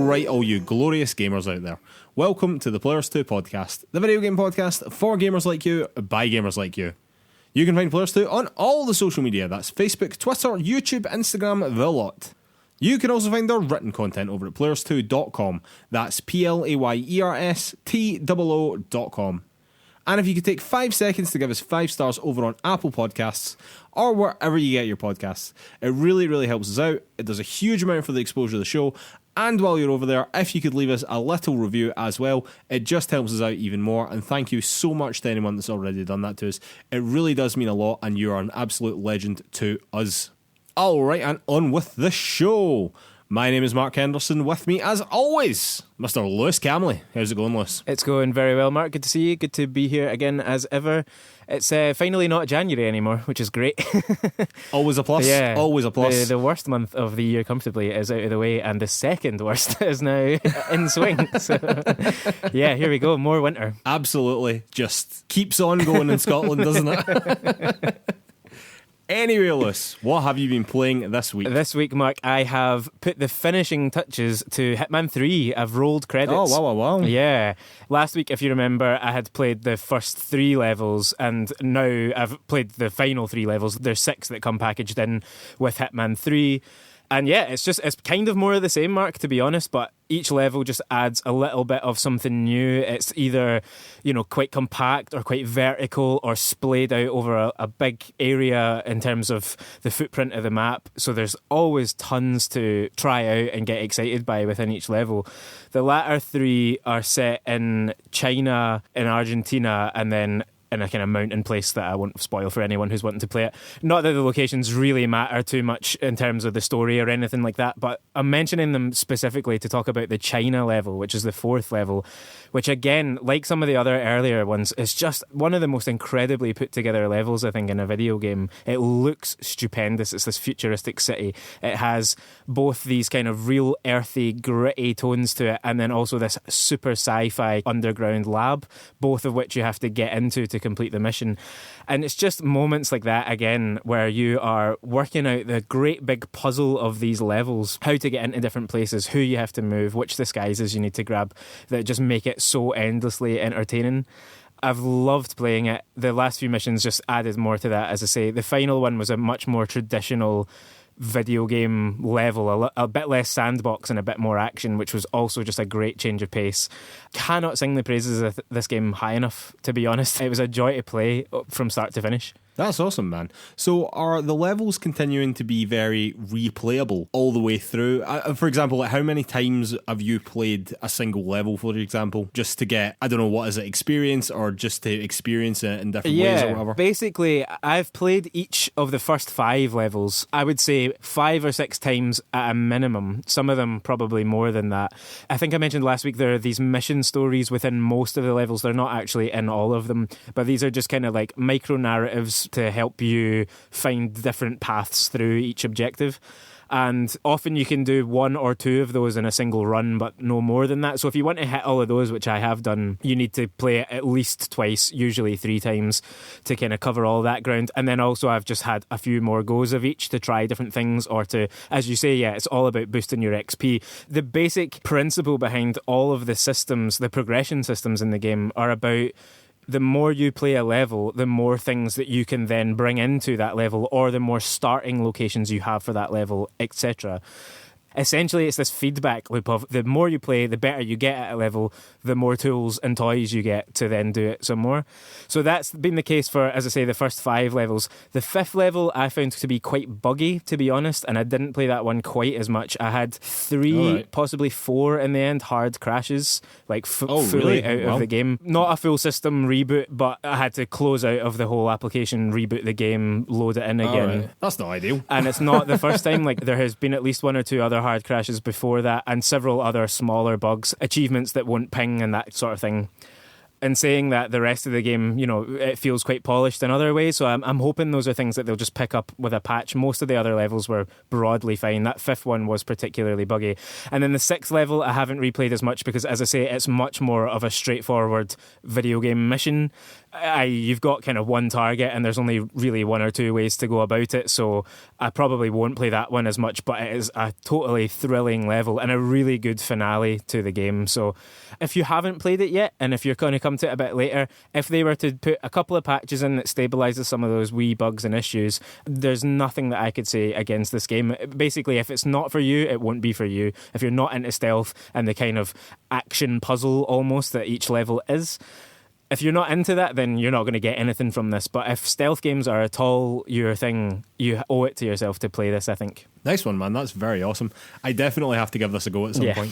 Alright, all you glorious gamers out there. Welcome to the PlayerStoo Podcast, the video game podcast for gamers like you, by gamers like you. You can find PlayerStoo on all the social media, that's Facebook, Twitter, YouTube, Instagram, the lot. You can also find our written content over at PlayerStoo.com, that's PlayerStoo.com. And if you could take 5 seconds to give us 5 stars over on Apple Podcasts or wherever you get your podcasts, it really, really helps us out. It does a huge amount for the exposure of the show. And while you're over there, if you could leave us a little review as well, it just helps us out even more. And thank you so much to anyone that's already done that to us. It really does mean a lot, and you are an absolute legend to us. All right, and on with the show. My name is Mark Henderson. With me, as always, Mr. Lewis Camley. How's it going, Lewis? It's going very well, Mark. Good to see you. Good to be here again, as ever. It's finally not January anymore, which is great. Always a plus. Yeah, always a plus. The worst month of the year comfortably is out of the way, and the second worst is now in swing. So, yeah, here we go. More winter. Absolutely. Just keeps on going in Scotland, doesn't it? Anyway, Lewis, what have you been playing this week? This week, Mark, I have put the finishing touches to Hitman 3. I've rolled credits. Oh, wow. Yeah. Last week, if you remember, I had played the first 3 levels, and now I've played the final 3 levels. There's 6 that come packaged in with Hitman 3. And yeah, it's kind of more of the same, Mark, to be honest, but each level just adds a little bit of something new. It's either, quite compact or quite vertical or splayed out over a big area in terms of the footprint of the map. So there's always tons to try out and get excited by within each level. The latter 3 are set in China, in Argentina, and then in a kind of mountain place that I won't spoil for anyone who's wanting to play it. Not that the locations really matter too much in terms of the story or anything like that, but I'm mentioning them specifically to talk about the China level, which is the 4th level, which again, like some of the other earlier ones, is just one of the most incredibly put together levels, I think, in a video game. It looks stupendous. It's this futuristic city. It has both these kind of real earthy, gritty tones to it, and then also this super sci-fi underground lab, both of which you have to get into to complete the mission. And it's just moments like that, again, where you are working out the great big puzzle of these levels, how to get into different places, who you have to move, which disguises you need to grab, that just make it so endlessly entertaining. I've loved playing it. The last few missions just added more to that. As I say, the final one was a much more traditional video game level, a bit less sandbox and a bit more action, which was also just a great change of pace. Cannot sing the praises of this game high enough, to be honest. It was a joy to play from start to finish. That's awesome, man. So are the levels continuing to be very replayable all the way through? For example, how many times have you played a single level, for example, just to get, I don't know, what is it, experience, or just to experience it in different ways or whatever? Basically, I've played each of the first 5 levels, I would say 5 or 6 times at a minimum. Some of them probably more than that. I think I mentioned last week there are these mission stories within most of the levels. They're not actually in all of them, but these are just kind of like micro-narratives to help you find different paths through each objective. And often you can do 1 or 2 of those in a single run, but no more than that. So if you want to hit all of those, which I have done, you need to play it at least twice, usually 3 times, to kind of cover all that ground. And then also I've just had a few more goes of each to try different things, or to, as you say, it's all about boosting your XP. The basic principle behind all of the systems, the progression systems in the game, are about the more you play a level, the more things that you can then bring into that level, or the more starting locations you have for that level, etc. Essentially, it's this feedback loop of the more you play, the better you get at a level, the more tools and toys you get to then do it some more. So that's been the case for, as I say, the first 5 levels. The 5th level I found to be quite buggy, to be honest, and I didn't play that one quite as much. I had 3, possibly 4 in the end, hard crashes, like fully out of the game. Not a full system reboot, but I had to close out of the whole application, reboot the game, load it in again. Right. That's not ideal. And it's not the first time. Like, there has been at least 1 or 2 other hard crashes before that, and several other smaller bugs, achievements that won't ping and that sort of thing. In saying that, the rest of the game, it feels quite polished in other ways, so I'm hoping those are things that they'll just pick up with a patch. Most of the other levels were broadly fine. That 5th one was particularly buggy. And then the 6th level I haven't replayed as much because, as I say, it's much more of a straightforward video game mission. you've got kind of one target and there's only really one or two ways to go about it, so I probably won't play that one as much, but it is a totally thrilling level and a really good finale to the game. So if you haven't played it yet, and if you're going to come to it a bit later, if they were to put a couple of patches in that stabilises some of those wee bugs and issues, there's nothing that I could say against this game. Basically, if it's not for you, it won't be for you. If you're not into stealth and the kind of action puzzle almost that each level is, if you're not into that, then you're not going to get anything from this. But if stealth games are at all your thing, you owe it to yourself to play this, I think. Nice one, man. That's very awesome. I definitely have to give this a go at some point.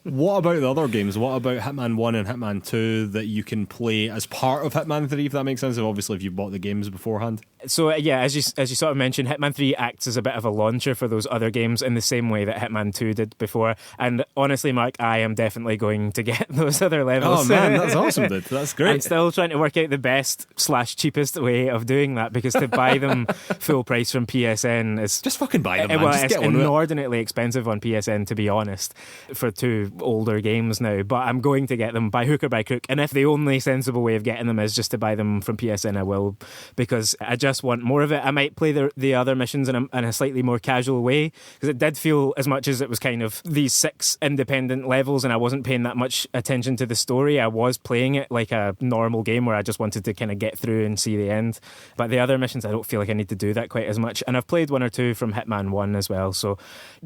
What about the other games? What about Hitman 1 and Hitman 2 that you can play as part of Hitman 3, if that makes sense? Obviously, if you've bought the games beforehand. So, as you sort of mentioned, Hitman 3 acts as a bit of a launcher for those other games in the same way that Hitman 2 did before. And honestly, Mark, I am definitely going to get those other levels. Oh, man, that's awesome, dude. That's great. I'm still trying to work out the best/cheapest way of doing that, because to buy them full price from PSN is... Just fucking buy them, man. Well, just it's get on with it. inordinately expensive on PSN, to be honest, for two older games now. But I'm going to get them by hook or by crook. And if the only sensible way of getting them is just to buy them from PSN, I will, because I just want more of it. I might play the other missions in a slightly more casual way, because it did feel, as much as it was kind of these 6 independent levels and I wasn't paying that much attention to the story, I was playing it like a normal game where I just wanted to kind of get through and see the end. But the other missions, I don't feel like I need to do that quite as much. And I've played 1 or 2 from Hitman 1 as well, so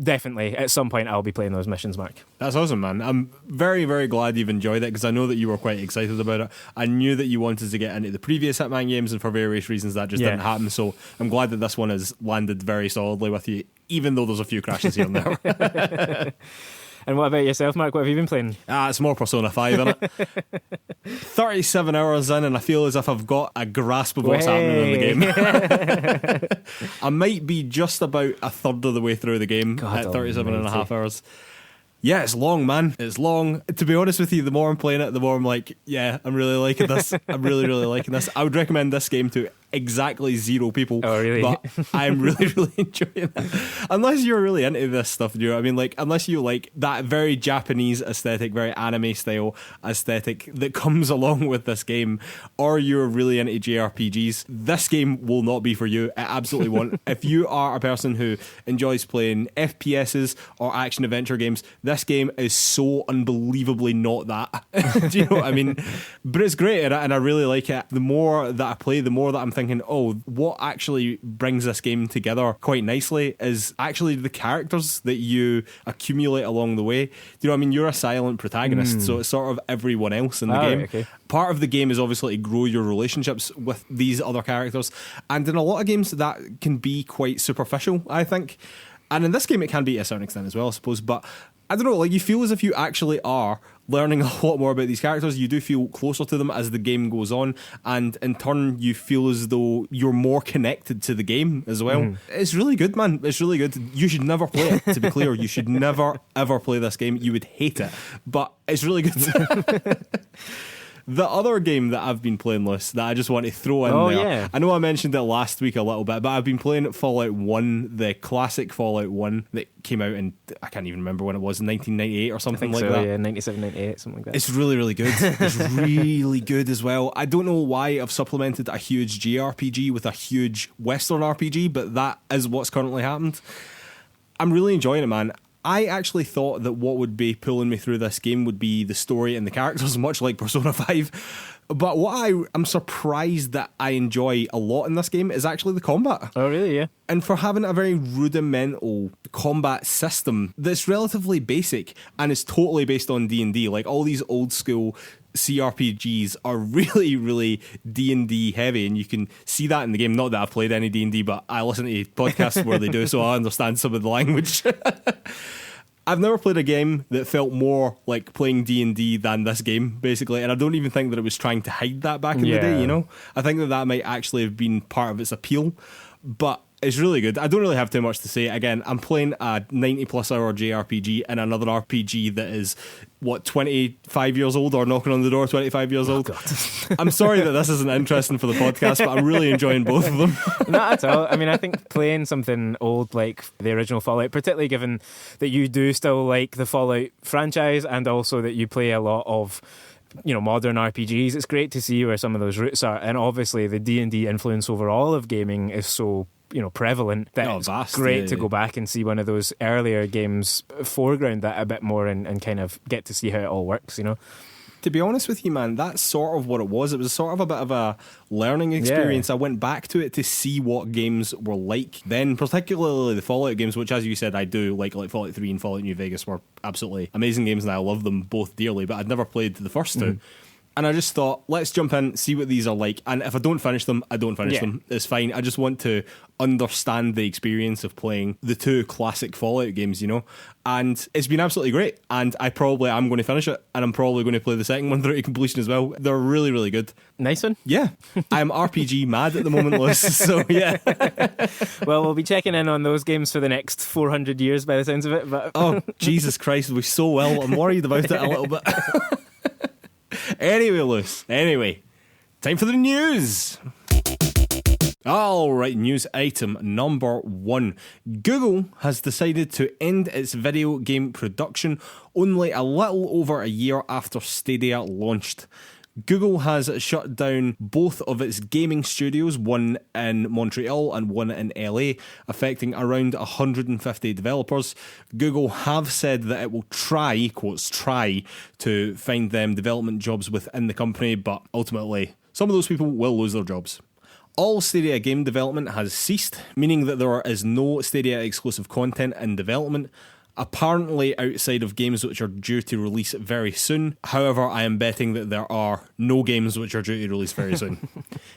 definitely at some point I'll be playing those missions, Mark. That's awesome, man. I'm very, very glad you've enjoyed it, because I know that you were quite excited about it. I knew that you wanted to get into the previous Hitman games, and for various reasons that just didn't happen. So I'm glad that this one has landed very solidly with you, even though there's a few crashes here and there. And what about yourself, Mark? What have you been playing? It's more Persona 5, isn't it? 37 hours in, and I feel as if I've got a grasp of what's happening in the game. I might be just about a third of the way through the game at 37 and a half hours. Yeah, it's long, man. It's long. To be honest with you, the more I'm playing it, the more I'm like, yeah, I'm really liking this. I'm really, really liking this. I would recommend this game to exactly 0 people. Oh, really? But I'm really, really enjoying it. Unless you're really into this stuff, do you know what I mean? Like, unless you like that very Japanese aesthetic, very anime style aesthetic that comes along with this game, or you're really into JRPGs, this game will not be for you. It absolutely won't. If you are a person who enjoys playing FPSs or action adventure games, this game is so unbelievably not that. Do you know what I mean? But it's great, and I really like it. The more that I play, the more that I'm thinking, oh, what actually brings this game together quite nicely is actually the characters that you accumulate along the way. Do you know what I mean? You're a silent protagonist, so it's sort of everyone else in the game. Right, okay. Part of the game is obviously to grow your relationships with these other characters, and in a lot of games that can be quite superficial, I think. And in this game it can be to a certain extent as well, I suppose, but I don't know, like, you feel as if you actually are learning a lot more about these characters. You do feel closer to them as the game goes on, and in turn you feel as though you're more connected to the game as well. It's really good, man. It's really good. You should never play it, to be clear. You should never ever play this game. You would hate it, but it's really good. The other game that I've been playing, Lewis, that I just want to throw in there. Yeah. I know I mentioned it last week a little bit, but I've been playing Fallout 1, the classic Fallout 1 that came out in, I can't even remember when it was, 1998 or something like that. Yeah, 97, 98, something like that. It's really, really good. It's really good as well. I don't know why I've supplemented a huge JRPG with a huge Western RPG, but that is what's currently happened. I'm really enjoying it, man. I actually thought that what would be pulling me through this game would be the story and the characters, much like Persona 5. But what I am surprised that I enjoy a lot in this game is actually the combat. Oh, really? Yeah. And for having a very rudimental combat system that's relatively basic and is totally based on D&D, like all these old school CRPGs are really, really D&D heavy, and you can see that in the game. Not that I've played any D&D, but I listen to podcasts where they do, so I understand some of the language. I've never played a game that felt more like playing D&D than this game, basically, and I don't even think that it was trying to hide that back in the day, you know? I think that might actually have been part of its appeal, but it's really good. I don't really have too much to say. Again, I'm playing a 90-plus hour JRPG and another RPG that is, 25 years old, or knocking on the door 25 years old. God. I'm sorry that this isn't interesting for the podcast, but I'm really enjoying both of them. Not at all. I mean, I think playing something old like the original Fallout, particularly given that you do still like the Fallout franchise, and also that you play a lot of modern RPGs. It's great to see where some of those roots are, and obviously the D&D influence overall of gaming is so prevalent that it's vast, great to go back and see one of those earlier games foreground that a bit more and kind of get to see how it all works. To be honest with you, man, that's sort of what it was. It was sort of a bit of a learning experience. Yeah. I went back to it to see what games were like then, particularly the Fallout games, which, as you said, I do like Fallout 3 and Fallout New Vegas were absolutely amazing games, and I love them both dearly, but I'd never played the first two. And I just thought, let's jump in, see what these are like. And if I don't finish them, I don't finish them. It's fine. I just want to understand the experience of playing the two classic Fallout games, And it's been absolutely great. And I'm going to finish it. And I'm probably going to play the second one through to completion as well. They're really, really good. Nice one. Yeah. I'm RPG mad at the moment, Lewis. So, yeah. Well, we'll be checking in on those games for the next 400 years by the sounds of it. But Oh, Jesus Christ. We so well. I'm worried about it a little bit. Anyway, Lewis. Time for the news. All right, news item number 1. Google has decided to end its video game production only a little over a year after Stadia launched. Google has shut down both of its gaming studios, one in Montreal and one in LA, affecting around 150 developers. Google have said that it will try, quotes, try to find them development jobs within the company, but ultimately some of those people will lose their jobs. All Stadia game development has ceased, meaning that there is no Stadia exclusive content in development, apparently outside of games which are due to release very soon. However, I am betting that there are no games which are due to release very soon.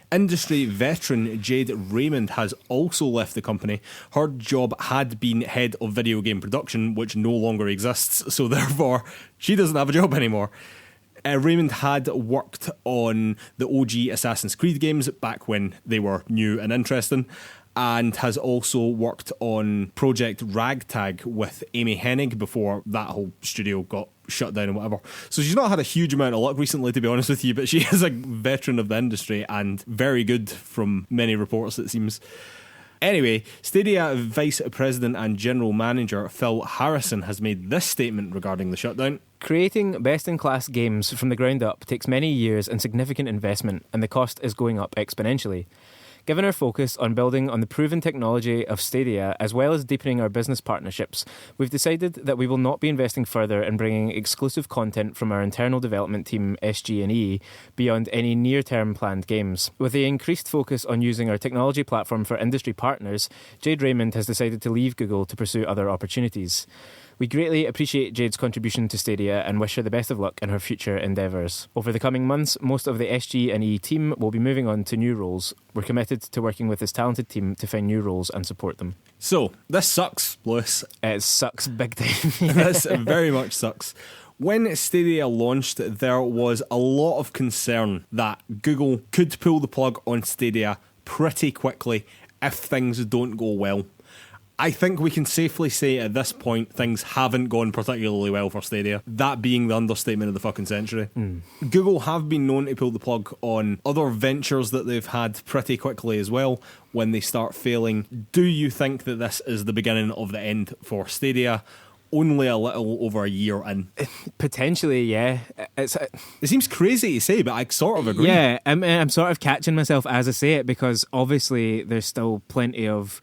Industry veteran Jade Raymond has also left the company. Her job had been head of video game production, which no longer exists, so therefore she doesn't have a job anymore. Raymond had worked on the OG Assassin's Creed games back when they were new and interesting, and has also worked on Project Ragtag with Amy Hennig before that whole studio got shut down and whatever. So she's not had a huge amount of luck recently, to be honest with you, but she is a veteran of the industry and very good from many reports, it seems. Anyway, Stadia Vice President and General Manager Phil Harrison has made this statement regarding the shutdown. Creating best-in-class games from the ground up takes many years and significant investment, and the cost is going up exponentially. Given our focus on building on the proven technology of Stadia, as well as deepening our business partnerships, we've decided that we will not be investing further in bringing exclusive content from our internal development team, SG&E, beyond any near-term planned games. With the increased focus on using our technology platform for industry partners, Jade Raymond has decided to leave Google to pursue other opportunities. We greatly appreciate Jade's contribution to Stadia and wish her the best of luck in her future endeavours. Over the coming months, most of the SG&E team will be moving on to new roles. We're committed to working with this talented team to find new roles and support them. So, this sucks, Lewis. It sucks big time. This very much sucks. When Stadia launched, there was a lot of concern that Google could pull the plug on Stadia pretty quickly if things don't go well. I think we can safely say at this point things haven't gone particularly well for Stadia, that being the understatement of the fucking century. Google have been known to pull the plug on other ventures that they've had pretty quickly as well when they start failing. Do you think that this is the beginning of the end for Stadia? Only a little over a year in. Potentially, yeah. It seems crazy to say, but I sort of agree. Yeah, I'm sort of catching myself as I say it, because obviously there's still plenty of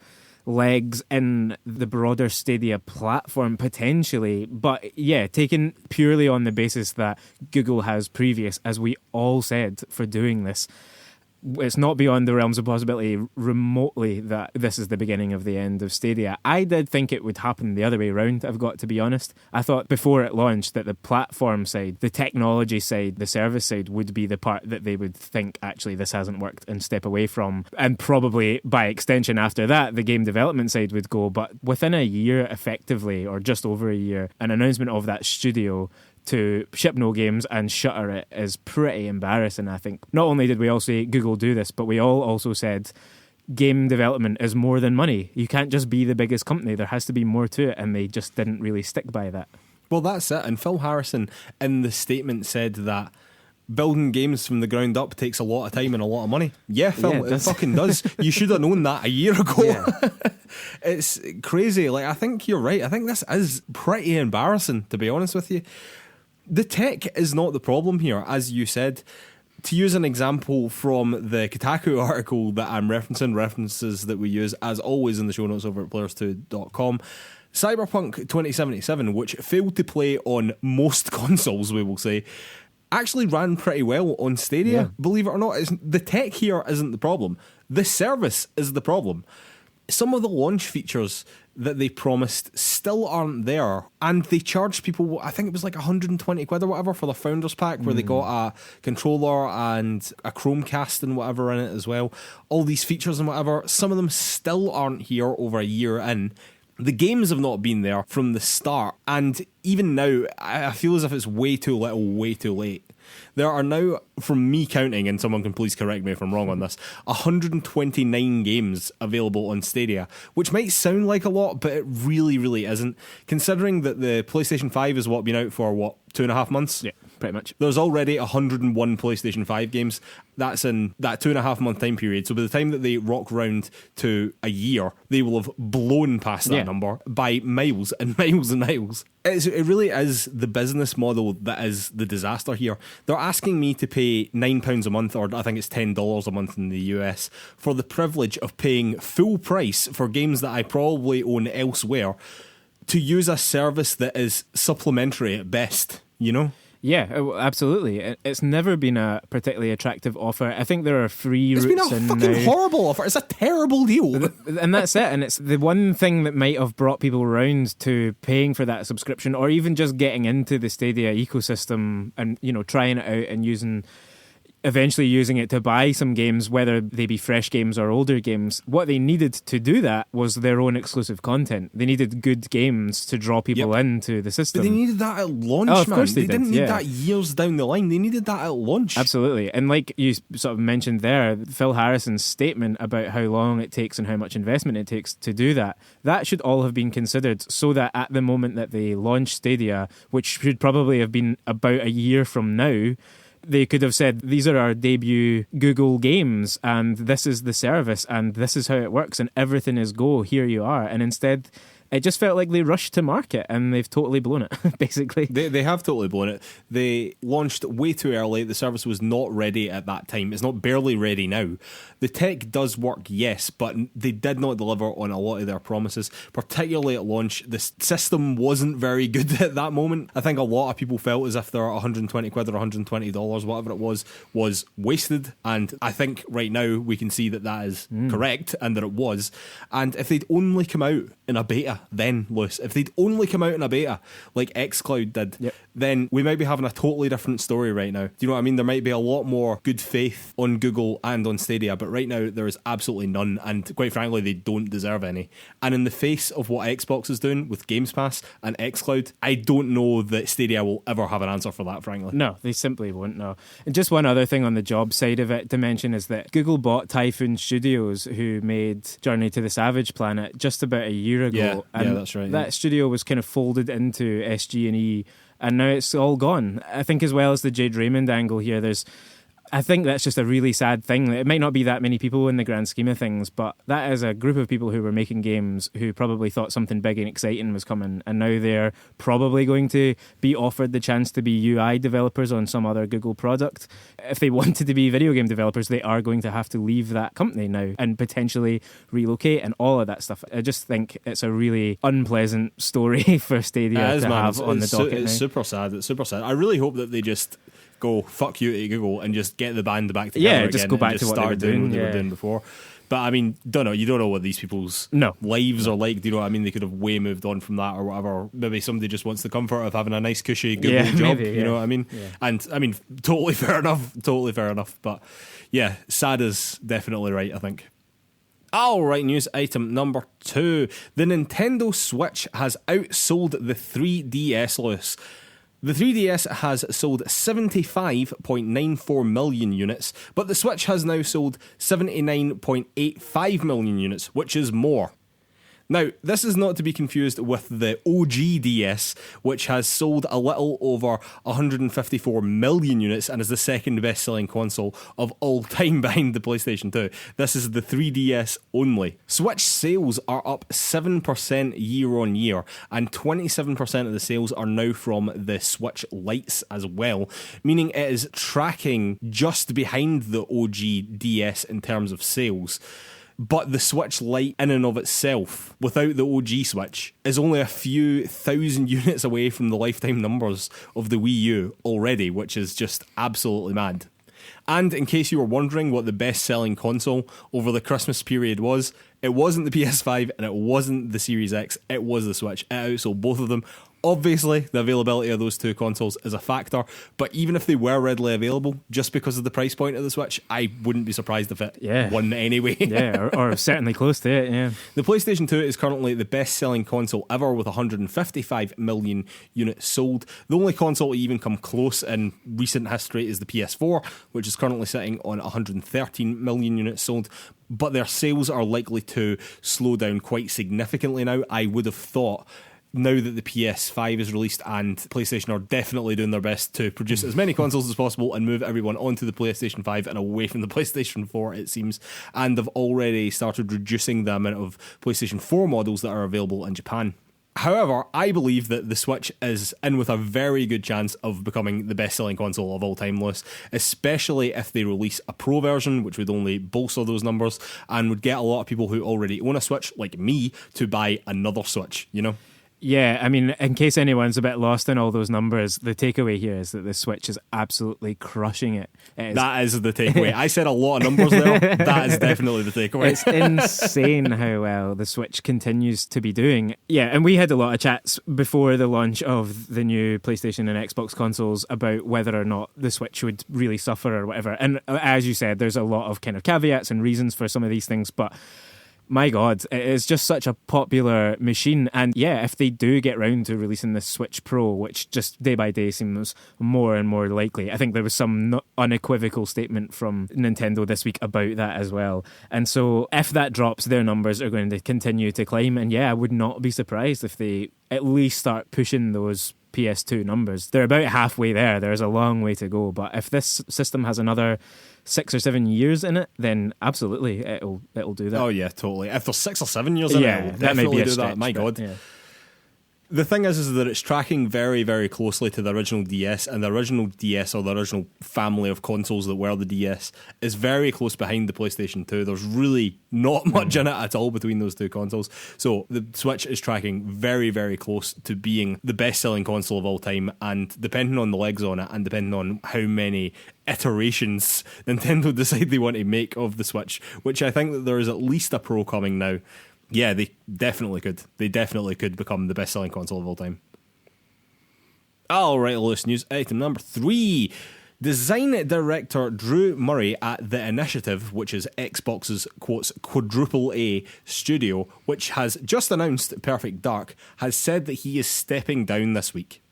legs in the broader Stadia platform potentially, but yeah, taken purely on the basis that Google has previous, as we all said, for doing this, it's not beyond the realms of possibility remotely that this is the beginning of the end of Stadia. I did think it would happen the other way around, I've got to be honest. I thought before it launched that the platform side, the technology side, the service side would be the part that they would think, actually, this hasn't worked and step away from. And probably by extension after that, the game development side would go. But within a year, effectively, or just over a year, an announcement of that studio to ship no games and shutter it is pretty embarrassing, I think. Not only did we all say Google do this, but we all also said game development is more than money. You can't just be the biggest company. There has to be more to it, and they just didn't really stick by that. Well, that's it. And Phil Harrison in the statement said that building games from the ground up takes a lot of time and a lot of money. Yeah, Phil, it fucking does. You should have known that a year ago. Yeah. It's crazy. Like, I think you're right. I think this is pretty embarrassing, to be honest with you. The tech is not the problem here, as you said. To use an example from the Kotaku article that I'm referencing, references that we use as always in the show notes over at PlayersToo.com, Cyberpunk 2077, which failed to play on most consoles, we will say, actually ran pretty well on Stadia. Yeah. Believe it or not, the tech here isn't the problem. The service is the problem. Some of the launch features that they promised still aren't there, and they charged people, I think it was like 120 quid or whatever for the Founders Pack, where they got a controller and a Chromecast and whatever in it as well. All these features and whatever, some of them still aren't here over a year in. The games have not been there from the start, and even now, I feel as if it's way too little, way too late. There are now, from me counting, and someone can please correct me if I'm wrong on this, 129 games available on Stadia, which might sound like a lot, but it really, really isn't. Considering that the PlayStation 5 has been out for, 2.5 months? Yeah, pretty much. There's already 101 PlayStation 5 games. That's in that 2.5 month time period. So by the time that they rock round to a year, they will have blown past that number by miles and miles and miles. It really is the business model that is the disaster here. They're asking me to pay £9 a month, or I think it's $10 a month in the US, for the privilege of paying full price for games that I probably own elsewhere to use a service that is supplementary at best, you know? Yeah, absolutely. It's never been a particularly attractive offer. I think there are free routes. It's been a fucking horrible offer. It's a terrible deal. And that's it. And it's the one thing that might have brought people around to paying for that subscription, or even just getting into the Stadia ecosystem and, trying it out and eventually using it to buy some games, whether they be fresh games or older games. What they needed to do that was their own exclusive content. They needed good games to draw people into the system. But they needed that at launch, of man. Course they didn't need that years down the line. They needed that at launch. Absolutely. And like you sort of mentioned there, Phil Harrison's statement about how long it takes and how much investment it takes to do that should all have been considered, so that at the moment that they launch Stadia, which should probably have been about a year from now, they could have said, these are our debut Google games, and this is the service, and this is how it works, and everything is go, here you are. And instead, it just felt like they rushed to market, and they've totally blown it, basically. They have totally blown it. They launched way too early. The service was not ready at that time. It's not barely ready now. The tech does work, yes, but they did not deliver on a lot of their promises, particularly at launch. The system wasn't very good at that moment. I think a lot of people felt as if their 120 quid or $120, whatever it was wasted. And I think right now we can see that is correct, and that it was. And if they'd only come out in a beta, then, Lewis, if they'd only come out in a beta like xCloud did, then we might be having a totally different story right now. Do you know what I mean? There might be a lot more good faith on Google and on Stadia, but right now there is absolutely none, and quite frankly they don't deserve any. And in the face of what Xbox is doing with Games Pass and xCloud, I don't know that Stadia will ever have an answer for that, frankly. No, they simply won't, no. And just one other thing on the job side of it to mention is that Google bought Typhoon Studios, who made Journey to the Savage Planet, just about a year ago. Yeah, that's right. That studio was kind of folded into SG&E, and now it's all gone. I think, as well as the Jade Raymond angle here, I think that's just a really sad thing. It might not be that many people in the grand scheme of things, but that is a group of people who were making games who probably thought something big and exciting was coming, and now they're probably going to be offered the chance to be UI developers on some other Google product. If they wanted to be video game developers, they are going to have to leave that company now and potentially relocate and all of that stuff. I just think it's a really unpleasant story for Stadia to have on the docket now. It's super sad. It's super sad. I really hope that they just go fuck you to Google and just get the band back together again. Just go back to what they were doing before. But I mean, you don't know what these people's lives are like. Do you know what I mean? They could have way moved on from that or whatever. Maybe somebody just wants the comfort of having a nice cushy Google job. Maybe, you know what I mean? Yeah. And I mean, totally fair enough. But yeah, sad is definitely right, I think. All right, news item number 2. The Nintendo Switch has outsold the 3DS, Lewis. The 3DS has sold 75.94 million units, but the Switch has now sold 79.85 million units, which is more. Now, this is not to be confused with the OG DS, which has sold a little over 154 million units and is the second best-selling console of all time behind the PlayStation 2. This is the 3DS only. Switch sales are up 7% year on year, and 27% of the sales are now from the Switch Lites as well, meaning it is tracking just behind the OG DS in terms of sales. But the Switch Lite in and of itself, without the OG Switch, is only a few thousand units away from the lifetime numbers of the Wii U already, which is just absolutely mad. And in case you were wondering what the best-selling console over the Christmas period was, it wasn't the PS5 and it wasn't the Series X, it was the Switch. It outsold both of them. Obviously, the availability of those two consoles is a factor, but even if they were readily available, just because of the price point of the Switch, I wouldn't be surprised if it won anyway. or certainly close to it, yeah. The PlayStation 2 is currently the best-selling console ever with 155 million units sold. The only console to even come close in recent history is the PS4, which is currently sitting on 113 million units sold. But their sales are likely to slow down quite significantly now. I would have thought, now that the PS5 is released and PlayStation are definitely doing their best to produce as many consoles as possible and move everyone onto the PlayStation 5 and away from the PlayStation 4, it seems, and they've already started reducing the amount of PlayStation 4 models that are available in Japan. However, I believe that the Switch is in with a very good chance of becoming the best-selling console of all time, Lewis, especially if they release a Pro version, which would only bolster those numbers and would get a lot of people who already own a Switch, like me, to buy another Switch, you know? Yeah, I mean, in case anyone's a bit lost in all those numbers, the takeaway here is that the Switch is absolutely crushing it. That is the takeaway. I said a lot of numbers there. That is definitely the takeaway. It's insane how well the Switch continues to be doing. Yeah, and we had a lot of chats before the launch of the new PlayStation and Xbox consoles about whether or not the Switch would really suffer or whatever. And as you said, there's a lot of kind of caveats and reasons for some of these things, but my God, it is just such a popular machine. And yeah, if they do get round to releasing the Switch Pro, which just day by day seems more and more likely, I think there was some unequivocal statement from Nintendo this week about that as well. And so if that drops, their numbers are going to continue to climb. And yeah, I would not be surprised if they at least start pushing those PS2 numbers. They're about halfway there. There's a long way to go. But if this system has another 6 or 7 years in it, then absolutely it'll do that. Oh yeah, totally. If there's 6 or 7 years in it, it'll that definitely may be a do stretch, that. My God. Yeah. The thing is that it's tracking very, very closely to the original DS, and the original DS, or the original family of consoles that were the DS, is very close behind the PlayStation 2. There's really not much in it at all between those two consoles. So the Switch is tracking very, very close to being the best-selling console of all time, and depending on the legs on it, and depending on how many iterations Nintendo decide they want to make of the Switch, which I think that there is at least a Pro coming now. Yeah, they definitely could. They definitely could become the best-selling console of all time. All right, Lewis, news item number 3. Design director Drew Murray at The Initiative, which is Xbox's, quotes, quadruple A studio, which has just announced Perfect Dark, has said that he is stepping down this week.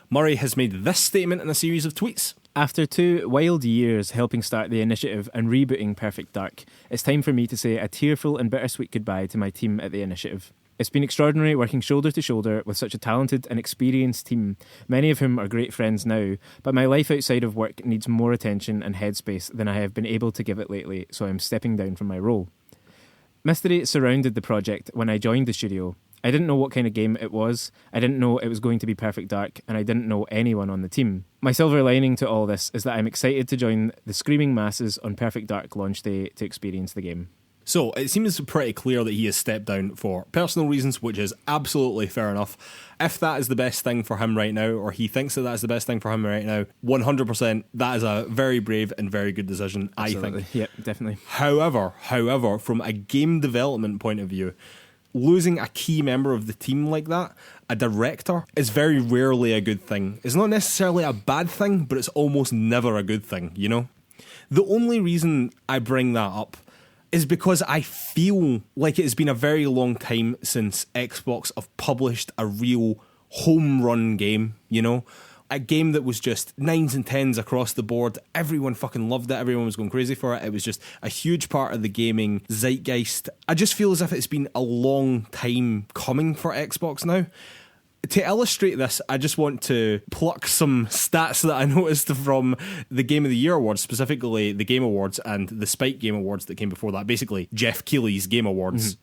Murray has made this statement in a series of tweets. After 2 wild years helping start The Initiative and rebooting Perfect Dark, it's time for me to say a tearful and bittersweet goodbye to my team at The Initiative. It's been extraordinary working shoulder to shoulder with such a talented and experienced team, many of whom are great friends now, but my life outside of work needs more attention and headspace than I have been able to give it lately, so I'm stepping down from my role. Mystery surrounded the project when I joined the studio. I didn't know what kind of game it was, I didn't know it was going to be Perfect Dark, and I didn't know anyone on the team. My silver lining to all this is that I'm excited to join the screaming masses on Perfect Dark launch day to experience the game. So it seems pretty clear that he has stepped down for personal reasons, which is absolutely fair enough. If that is the best thing for him right now, or he thinks that that's the best thing for him right now, 100%, that is a very brave and very good decision, Absolutely. I think. Yep, definitely. However, from a game development point of view, losing a key member of the team like that, a director, is very rarely a good thing. It's not necessarily a bad thing, but it's almost never a good thing, you know? The only reason I bring that up is because I feel like it has been a very long time since Xbox have published a real home run game, you know? a game that was just 9s and 10s across the board. Everyone fucking loved it. Everyone was going crazy for it. It was just a huge part of the gaming zeitgeist. I just feel as if it's been a long time coming for Xbox now. To illustrate this, I just want to pluck some stats that I noticed from the Game of the Year Awards, specifically the Game Awards and the Spike Game Awards that came before that, basically Jeff Keighley's Game Awards.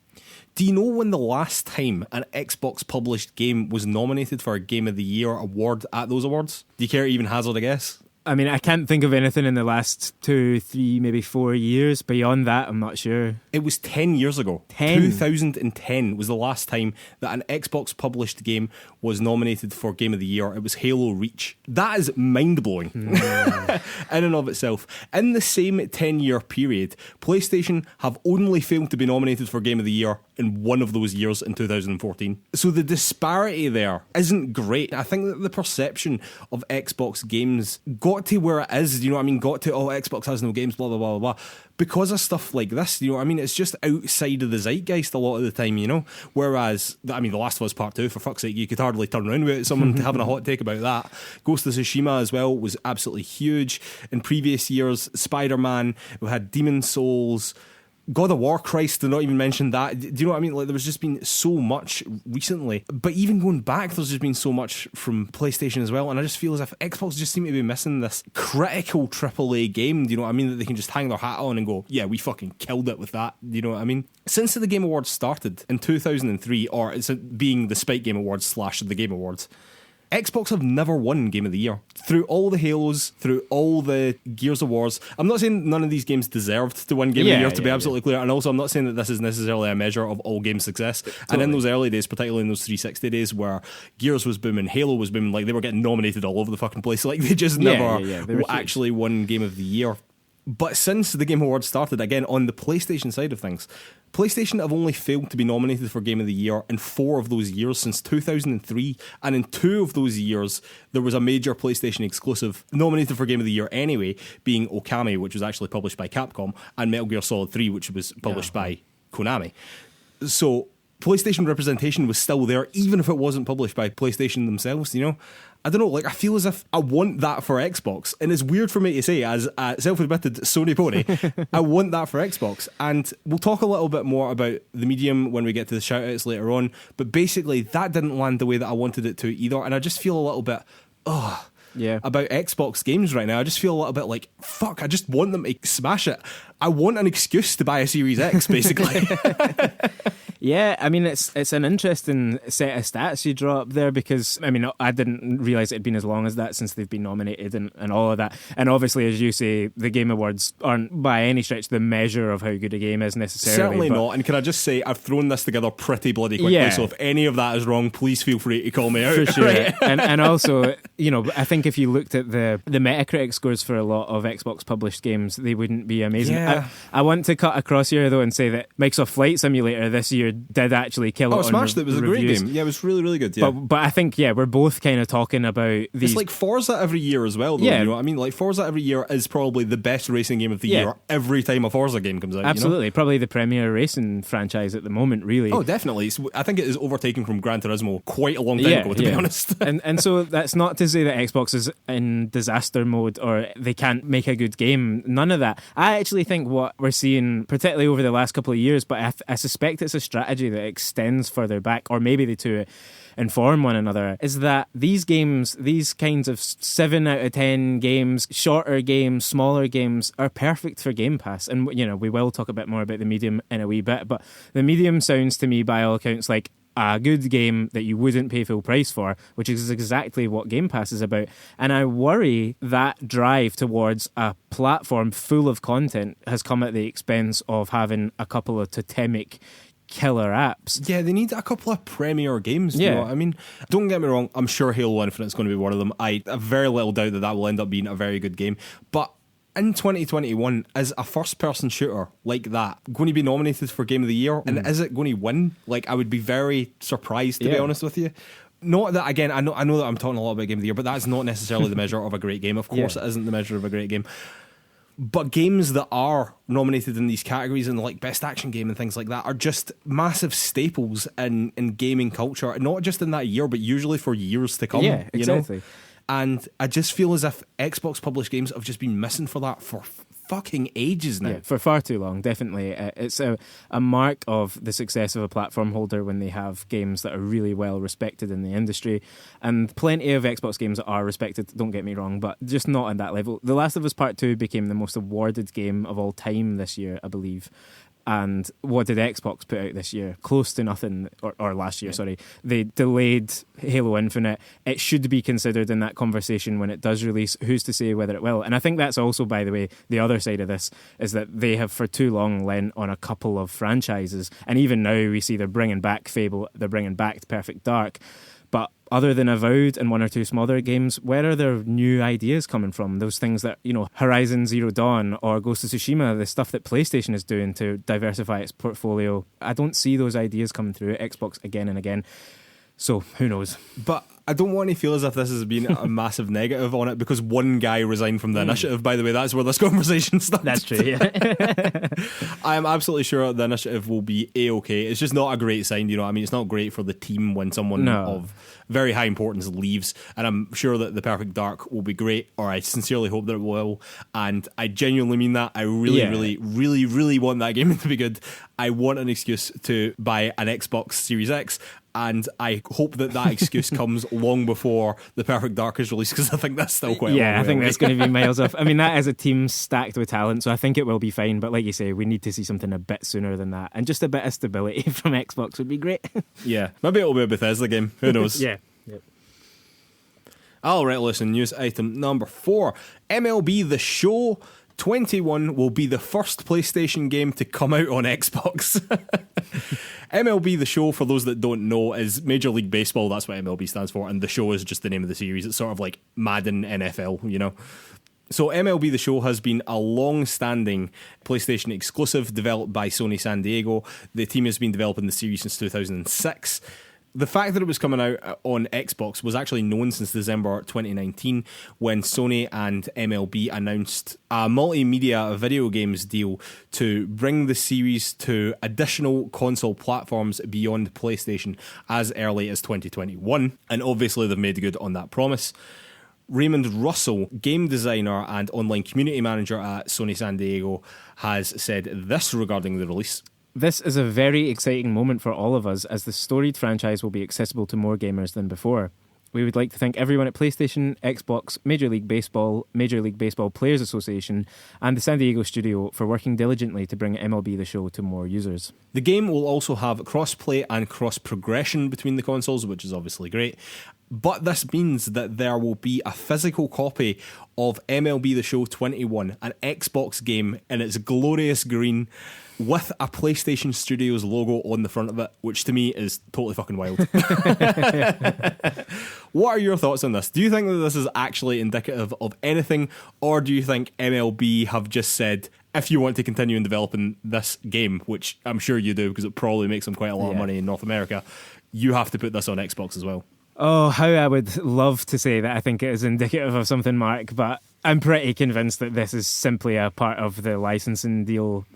Do you know when the last time an Xbox published game was nominated for a Game of the Year award at those awards? Do you care to even hazard a guess? I mean, I can't think of anything in the last 2, 3, maybe 4 years. Beyond that, I'm not sure. It was 10 years ago. 2010 was the last time that an Xbox published game was nominated for Game of the Year. It was Halo Reach. That is mind-blowing in and of itself. In the same 10-year period, PlayStation have only failed to be nominated for Game of the Year in one of those years in 2014. So the disparity there isn't great. I think that the perception of Xbox games got to where it is, you know what I mean? Got to, Xbox has no games, blah, blah, blah, blah, blah. Because of stuff like this, you know what I mean? It's just outside of the zeitgeist a lot of the time, you know? Whereas, The Last of Us Part 2, for fuck's sake, you could hardly turn around without someone having a hot take about that. Ghost of Tsushima as well was absolutely huge. In previous years, Spider-Man, we had Demon's Souls, God of War, Christ, to not even mention that. Do you know what I mean? Like, there was just been so much recently. But even going back, there's just been so much from PlayStation as well. And I just feel as if Xbox just seem to be missing this critical AAA game, do you know what I mean? That they can just hang their hat on and go, yeah, we fucking killed it with that. Do you know what I mean? Since the Game Awards started in 2003, or it's being the Spike Game Awards / the Game Awards, Xbox have never won Game of the Year. Through all the Halos, through all the Gears of Wars. I'm not saying none of these games deserved to win Game of the Year, to be absolutely clear. And also, I'm not saying that this is necessarily a measure of all game success. Totally. And in those early days, particularly in those 360 days where Gears was booming, Halo was booming, like they were getting nominated all over the fucking place. Like they just never actually won Game of the Year. But since the Game Awards started, again, on the PlayStation side of things, PlayStation have only failed to be nominated for Game of the Year in 4 of those years since 2003. And in 2 of those years, there was a major PlayStation exclusive nominated for Game of the Year anyway, being Okami, which was actually published by Capcom, and Metal Gear Solid 3, which was published by Konami. So PlayStation representation was still there, even if it wasn't published by PlayStation themselves, you know? I don't know, like, I feel as if I want that for Xbox. And it's weird for me to say, as a self-admitted Sony pony, I want that for Xbox. And we'll talk a little bit more about the medium when we get to the shout-outs later on. But basically, that didn't land the way that I wanted it to either. And I just feel a little bit, about Xbox games right now. I just feel a little bit like, fuck, I just want them to smash it. I want an excuse to buy a Series X, basically. Yeah, I mean, it's an interesting set of stats you draw up there because, I mean, I didn't realise it had been as long as that since they've been nominated and all of that. And obviously, as you say, the Game Awards aren't by any stretch the measure of how good a game is necessarily. Certainly not. And can I just say, I've thrown this together pretty bloody quickly, so if any of that is wrong, please feel free to call me out. For sure. Right? and also, you know, I think if you looked at the Metacritic scores for a lot of Xbox published games, they wouldn't be amazing. Yeah. I want to cut across here, though, and say that Microsoft Flight Simulator this year did actually kill it. Oh, smashed it. It was a great game. Yeah, it was really, really good. Yeah. But I think, we're both kind of talking about these. It's like Forza every year as well, though. You know what I mean? Like, Forza every year is probably the best racing game of the year every time a Forza game comes out. Absolutely. You know? Probably the premier racing franchise at the moment, really. Oh, definitely. I think it is overtaken from Gran Turismo quite a long time ago, to be honest. and so that's not to say that Xbox is in disaster mode or they can't make a good game. None of that. I actually think what we're seeing, particularly over the last couple of years, but I suspect it's a strategy that extends further back, or maybe the two inform one another, is that these games, these kinds of 7 out of 10 games, shorter games, smaller games, are perfect for Game Pass. And, you know, we will talk a bit more about the medium in a wee bit, but the medium sounds to me, by all accounts, like a good game that you wouldn't pay full price for, which is exactly what Game Pass is about. And I worry that drive towards a platform full of content has come at the expense of having a couple of totemic killer apps. Yeah, they need a couple of premier games. You know what I mean? Don't get me wrong, I'm sure Halo Infinite is going to be one of them. I have very little doubt that will end up being a very good game. But in 2021, is a first-person shooter like that going to be nominated for Game of the Year? And is it going to win? Like, I would be very surprised, to be honest with you. Not that, again, I know that I'm talking a lot about Game of the Year, but that's not necessarily the measure of a great game. Of course, it isn't the measure of a great game. But games that are nominated in these categories and like best action game and things like that are just massive staples in gaming culture, not just in that year, but usually for years to come. Yeah, exactly. You know? And I just feel as if Xbox published games have just been missing for that for fucking ages now. Yeah, for far too long, definitely. It's a mark of the success of a platform holder when they have games that are really well respected in the industry. And plenty of Xbox games are respected, don't get me wrong, but just not on that level. The Last of Us Part 2 became the most awarded game of all time this year, I believe. And what did Xbox put out this year? Close to nothing, or last year, sorry. They delayed Halo Infinite. It should be considered in that conversation when it does release. Who's to say whether it will? And I think that's also, by the way, the other side of this, is that they have for too long lent on a couple of franchises. And even now we see they're bringing back Fable, they're bringing back Perfect Dark. But other than Avowed and one or two smaller games, where are their new ideas coming from? Those things that, Horizon Zero Dawn or Ghost of Tsushima, the stuff that PlayStation is doing to diversify its portfolio. I don't see those ideas coming through at Xbox again and again. So, who knows? But I don't want to feel as if this has been a massive negative on it because one guy resigned from the initiative. By the way, that's where this conversation starts. That's true, yeah. I am absolutely sure the initiative will be A-okay. It's just not a great sign, It's not great for the team when someone of very high importance leaves. And I'm sure that the Perfect Dark will be great, or I sincerely hope that it will. And I genuinely mean that. I really want that game to be good. I want an excuse to buy an Xbox Series X. And I hope that excuse comes long before the Perfect Dark is released, because I think that's still quite a long way I think away. that's going to be miles off. I mean, that is a team stacked with talent, so I think it will be fine. But like you say, we need to see something a bit sooner than that. And just a bit of stability from Xbox would be great. Yeah, maybe it'll be a Bethesda game. Who knows? Yeah. Yep. All right, listen, news item number 4. MLB The Show 21 will be the first PlayStation game to come out on Xbox. MLB The Show, for those that don't know, is Major League Baseball. That's what MLB stands for. And The Show is just the name of the series. It's sort of like Madden NFL, So MLB The Show has been a long-standing PlayStation exclusive developed by Sony San Diego. The team has been developing the series since 2006. The fact that it was coming out on Xbox was actually known since December 2019 when Sony and MLB announced a multimedia video games deal to bring the series to additional console platforms beyond PlayStation as early as 2021. And obviously they've made good on that promise. Raymond Russell, game designer and online community manager at Sony San Diego, has said this regarding the release. This is a very exciting moment for all of us, as the storied franchise will be accessible to more gamers than before. We would like to thank everyone at PlayStation, Xbox, Major League Baseball Players Association, and the San Diego studio for working diligently to bring MLB The Show to more users. The game will also have cross-play and cross-progression between the consoles, which is obviously great. But this means that there will be a physical copy of MLB The Show 21, an Xbox game in its glorious green, with a PlayStation Studios logo on the front of it, which to me is totally fucking wild. What are your thoughts on this? Do you think that this is actually indicative of anything, or do you think MLB have just said, if you want to continue in developing this game, which I'm sure you do because it probably makes them quite a lot of money in North America, you have to put this on Xbox as well? Oh, how I would love to say that I think it is indicative of something, Mark, but I'm pretty convinced that this is simply a part of the licensing deal,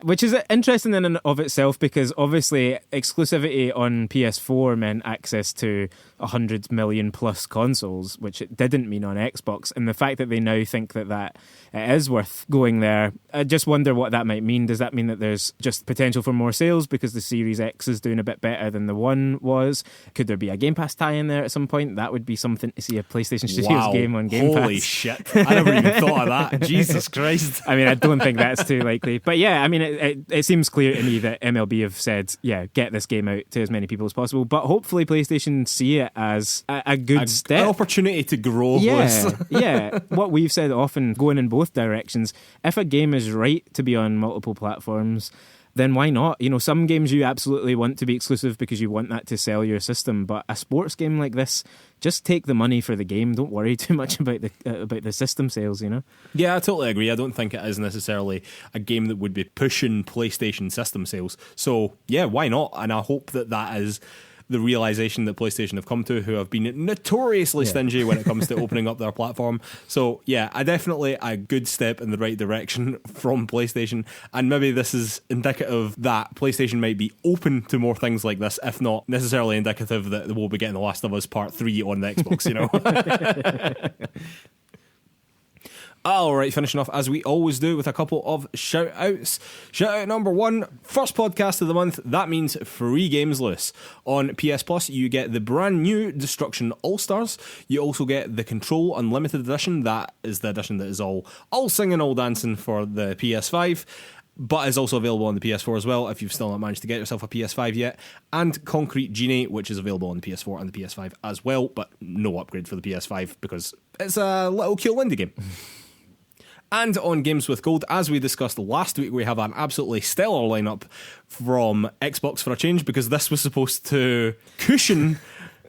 which is interesting in and of itself because obviously exclusivity on PS4 meant access to 100 million plus consoles, which it didn't mean on Xbox. And the fact that they now think that it is worth going there, I just wonder what that might mean. Does that mean that there's just potential for more sales because the Series X is doing a bit better than the One was? Could there be a Game Pass tie in there at some point? That would be something to see, a PlayStation Studios game on Game Pass. Holy shit. I never even thought of that. Jesus Christ. I mean, I don't think that's too likely. But yeah, I mean, it seems clear to me that MLB have said, get this game out to as many people as possible. But hopefully PlayStation see it as a good step. An opportunity to grow. Yeah. What we've said often, going in both directions. If a game is right to be on multiple platforms, then why not? Some games you absolutely want to be exclusive because you want that to sell your system. But a sports game like this, just take the money for the game. Don't worry too much about the system sales, Yeah, I totally agree. I don't think it is necessarily a game that would be pushing PlayStation system sales. So, yeah, why not? And I hope that is the realization that PlayStation have come to, who have been notoriously stingy when it comes to opening up their platform. So yeah, definitely a good step in the right direction from PlayStation, and maybe this is indicative that PlayStation might be open to more things like this, if not necessarily indicative that we'll be getting The Last of Us Part 3 on the Xbox, you know. Alright, finishing off as we always do with a couple of shout outs. Shout out number 1, first podcast of the month, that means free games loose. On PS Plus, you get the brand new Destruction All-Stars. You also get the Control Unlimited Edition, that is the edition that is all singing, all dancing for the PS5. But is also available on the PS4 as well if you've still not managed to get yourself a PS5 yet. And Concrete Genie, which is available on the PS4 and the PS5 as well, but no upgrade for the PS5 because it's a little cool indie game. And on Games with Gold, as we discussed last week, we have an absolutely stellar lineup from Xbox for a change, because this was supposed to cushion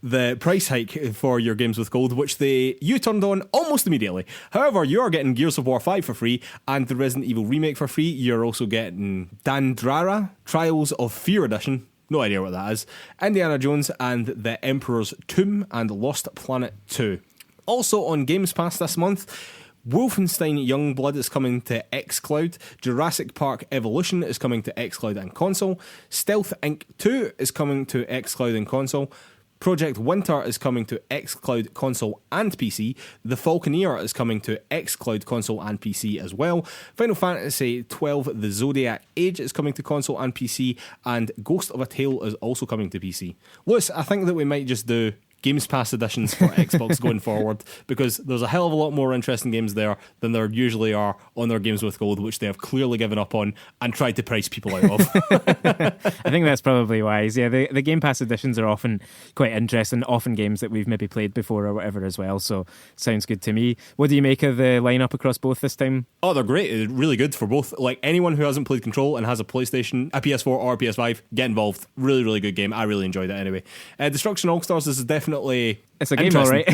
the price hike for your Games with Gold, which you turned on almost immediately. However, you are getting Gears of War 5 for free and the Resident Evil Remake for free. You're also getting Dandrara Trials of Fear Edition, no idea what that is, Indiana Jones and the Emperor's Tomb, and Lost Planet 2. Also on Games Pass this month, Wolfenstein Youngblood is coming to xCloud, Jurassic Park Evolution is coming to xCloud and console, Stealth Inc. 2 is coming to xCloud and console, Project Winter is coming to xCloud console and PC, The Falconeer is coming to xCloud console and PC as well, Final Fantasy XII The Zodiac Age is coming to console and PC, and Ghost of a Tale is also coming to PC. Lewis, I think that we might just do Games Pass editions for Xbox going forward, because there's a hell of a lot more interesting games there than there usually are on their Games with Gold, which they have clearly given up on and tried to price people out of. I think that's probably wise. Yeah, the Game Pass editions are often quite interesting, often games that we've maybe played before or whatever as well, so sounds good to me. What do you make of the lineup across both this time? Oh, they're great. It's really good for both. Like, anyone who hasn't played Control and has a PlayStation, a PS4 or a PS5, get involved. Really, really good game. I really enjoyed it anyway. Destruction All-Stars is definitely... It's a game, all right.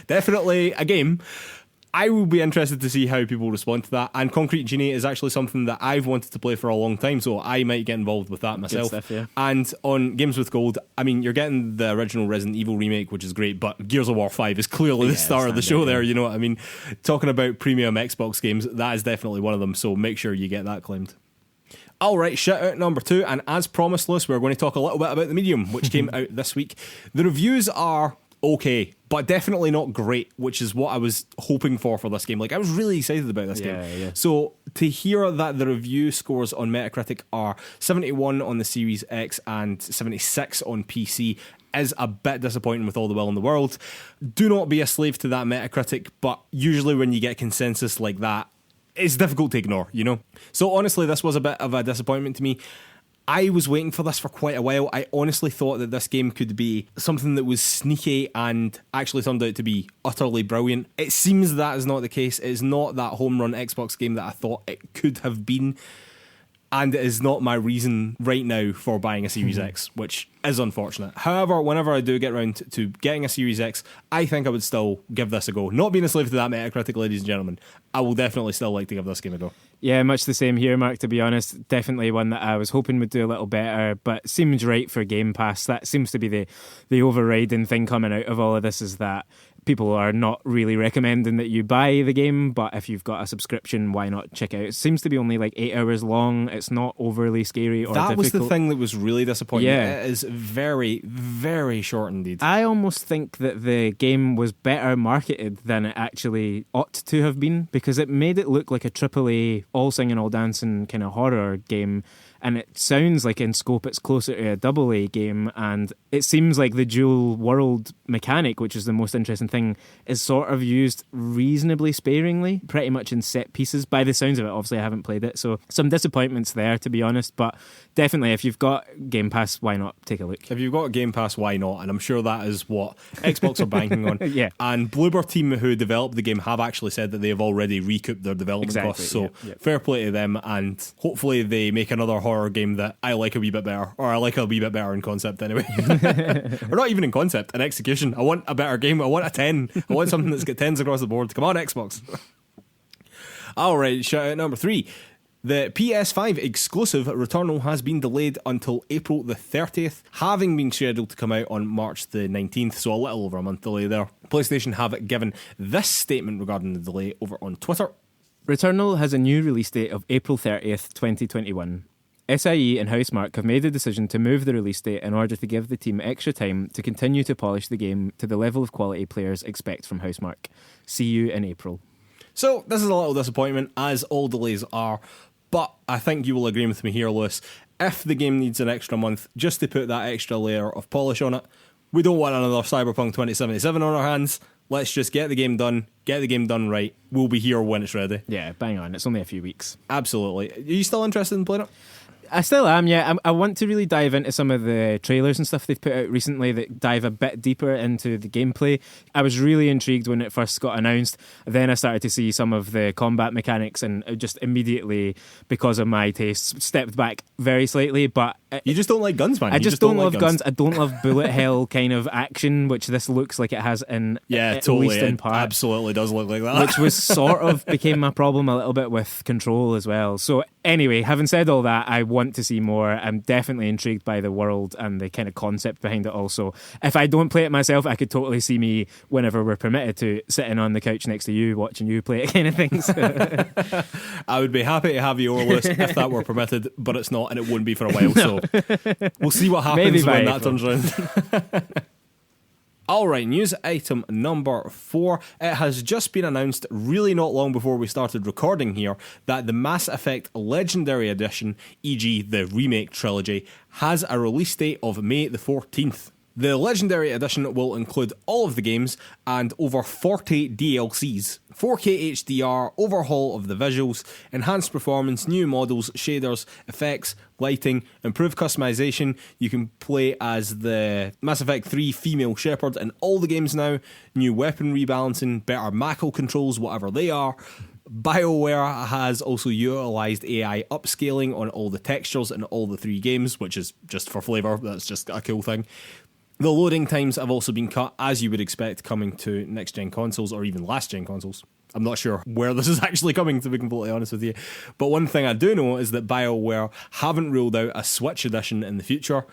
Definitely a game. I will be interested to see how people respond to that. And Concrete Genie is actually something that I've wanted to play for a long time, so I might get involved with that myself. Good stuff, yeah. And on Games with Gold, I mean, you're getting the original Resident Evil remake, which is great, but Gears of War 5 is clearly the star of the show there, you know what I mean? Talking about premium Xbox games, that is definitely one of them, so make sure you get that claimed. Alright, shout out number 2, and as promised, Lewis, we're going to talk a little bit about The Medium, which came out this week. The reviews are okay, but definitely not great, which is what I was hoping for this game. Like, I was really excited about this game. Yeah. So to hear that the review scores on Metacritic are 71 on the Series X and 76 on PC is a bit disappointing with all the will in the world. Do not be a slave to that Metacritic, but usually when you get consensus like that, it's difficult to ignore, you know? So honestly, this was a bit of a disappointment to me. I was waiting for this for quite a while. I honestly thought that this game could be something that was sneaky and actually turned out to be utterly brilliant. It seems that is not the case. It's not that home run Xbox game that I thought it could have been. And it is not my reason right now for buying a Series X, which is unfortunate. However, whenever I do get around to getting a Series X, I think I would still give this a go. Not being a slave to that Metacritic, ladies and gentlemen, I will definitely still like to give this game a go. Yeah, much the same here, Mark, to be honest. Definitely one that I was hoping would do a little better, but seems right for Game Pass. That seems to be the overriding thing coming out of all of this, is that people are not really recommending that you buy the game, but if you've got a subscription, why not check it out? It seems to be only like 8 hours long. It's not overly scary or difficult. That was the thing that was really disappointing. Yeah. It is very, very short indeed. I almost think that the game was better marketed than it actually ought to have been, because it made it look like a AAA, all singing, all dancing kind of horror game. And it sounds like in scope it's closer to a AA game, and it seems like the dual world mechanic, which is the most interesting thing, is sort of used reasonably sparingly, pretty much in set pieces by the sounds of it. Obviously I haven't played it, so some disappointments there, to be honest, but definitely if you've got Game Pass, why not take a look? If you've got Game Pass, why not? And I'm sure that is what Xbox are banking on. Yeah. And Bloober team who developed the game have actually said that they've already recouped their development costs, so fair play to them, and hopefully they make another horror game that I like a wee bit better, or I like a wee bit better in concept anyway. Or not even in concept, in execution. I want a better game. I want a 10. I want something that's got 10s across the board. Come on, Xbox. Alright, shout out number 3. The PS5 exclusive Returnal has been delayed until April the 30th, having been scheduled to come out on March the 19th, so a little over a month delay there. PlayStation have given this statement regarding the delay over on Twitter. Returnal has a new release date of April 30th, 2021. SIE and Housemarque have made the decision to move the release date in order to give the team extra time to continue to polish the game to the level of quality players expect from Housemarque. See you in April. So, this is a little disappointment, as all delays are, but I think you will agree with me here, Lewis. If the game needs an extra month just to put that extra layer of polish on it, we don't want another Cyberpunk 2077 on our hands. Let's just get the game done right. We'll be here when it's ready. Yeah, bang on. It's only a few weeks. Absolutely. Are you still interested in playing it? I still am, yeah. I want to really dive into some of the trailers and stuff they've put out recently that dive a bit deeper into the gameplay. I was really intrigued when it first got announced. Then I started to see some of the combat mechanics and just immediately, because of my tastes, stepped back very slightly. But you just don't like guns, man. I just don't love guns. I don't love bullet hell kind of action, which this looks like it has in totally. At least in part. It absolutely does look like that. Which was sort of became my problem a little bit with Control as well. So anyway, having said all that, I want to see more. I'm definitely intrigued by the world and the kind of concept behind it also. If I don't play it myself, I could totally see me, whenever we're permitted to, sitting on the couch next to you, watching you play it kind of thing. So. I would be happy to have you over, Lewis, if that were permitted, but it's not, and it wouldn't be for a while, so we'll see what happens when that turns around. Alright, news item number 4. It has just been announced really not long before we started recording here that the Mass Effect Legendary Edition, e.g. the remake trilogy, has a release date of May the 14th. The Legendary Edition will include all of the games and over 40 DLCs, 4K HDR, overhaul of the visuals, enhanced performance, new models, shaders, effects, lighting, improved customization. You can play as the Mass Effect 3 female Shepard in all the games now, new weapon rebalancing, better macro controls, whatever they are. BioWare has also utilised AI upscaling on all the textures in all the 3 games, which is just for flavour. That's just a cool thing. The loading times have also been cut, as you would expect, coming to next-gen consoles or even last-gen consoles. I'm not sure where this is actually coming, to be completely honest with you. But one thing I do know is that BioWare haven't ruled out a Switch edition in the future.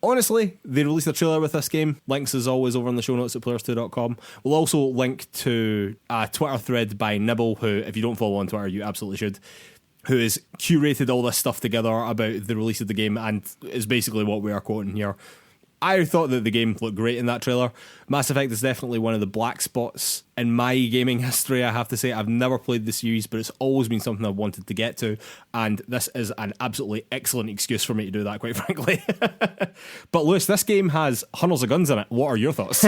Honestly, they released a trailer with this game. Links, as always, over in the show notes at PlayerStoo.com. We'll also link to a Twitter thread by Nibble, who, if you don't follow on Twitter, you absolutely should, who has curated all this stuff together about the release of the game and is basically what we are quoting here. I thought that the game looked great in that trailer. Mass Effect is definitely one of the black spots in my gaming history, I have to say. I've never played the series, but it's always been something I've wanted to get to, and this is an absolutely excellent excuse for me to do that, quite frankly. But Lewis, this game has hundreds of guns in it. What are your thoughts?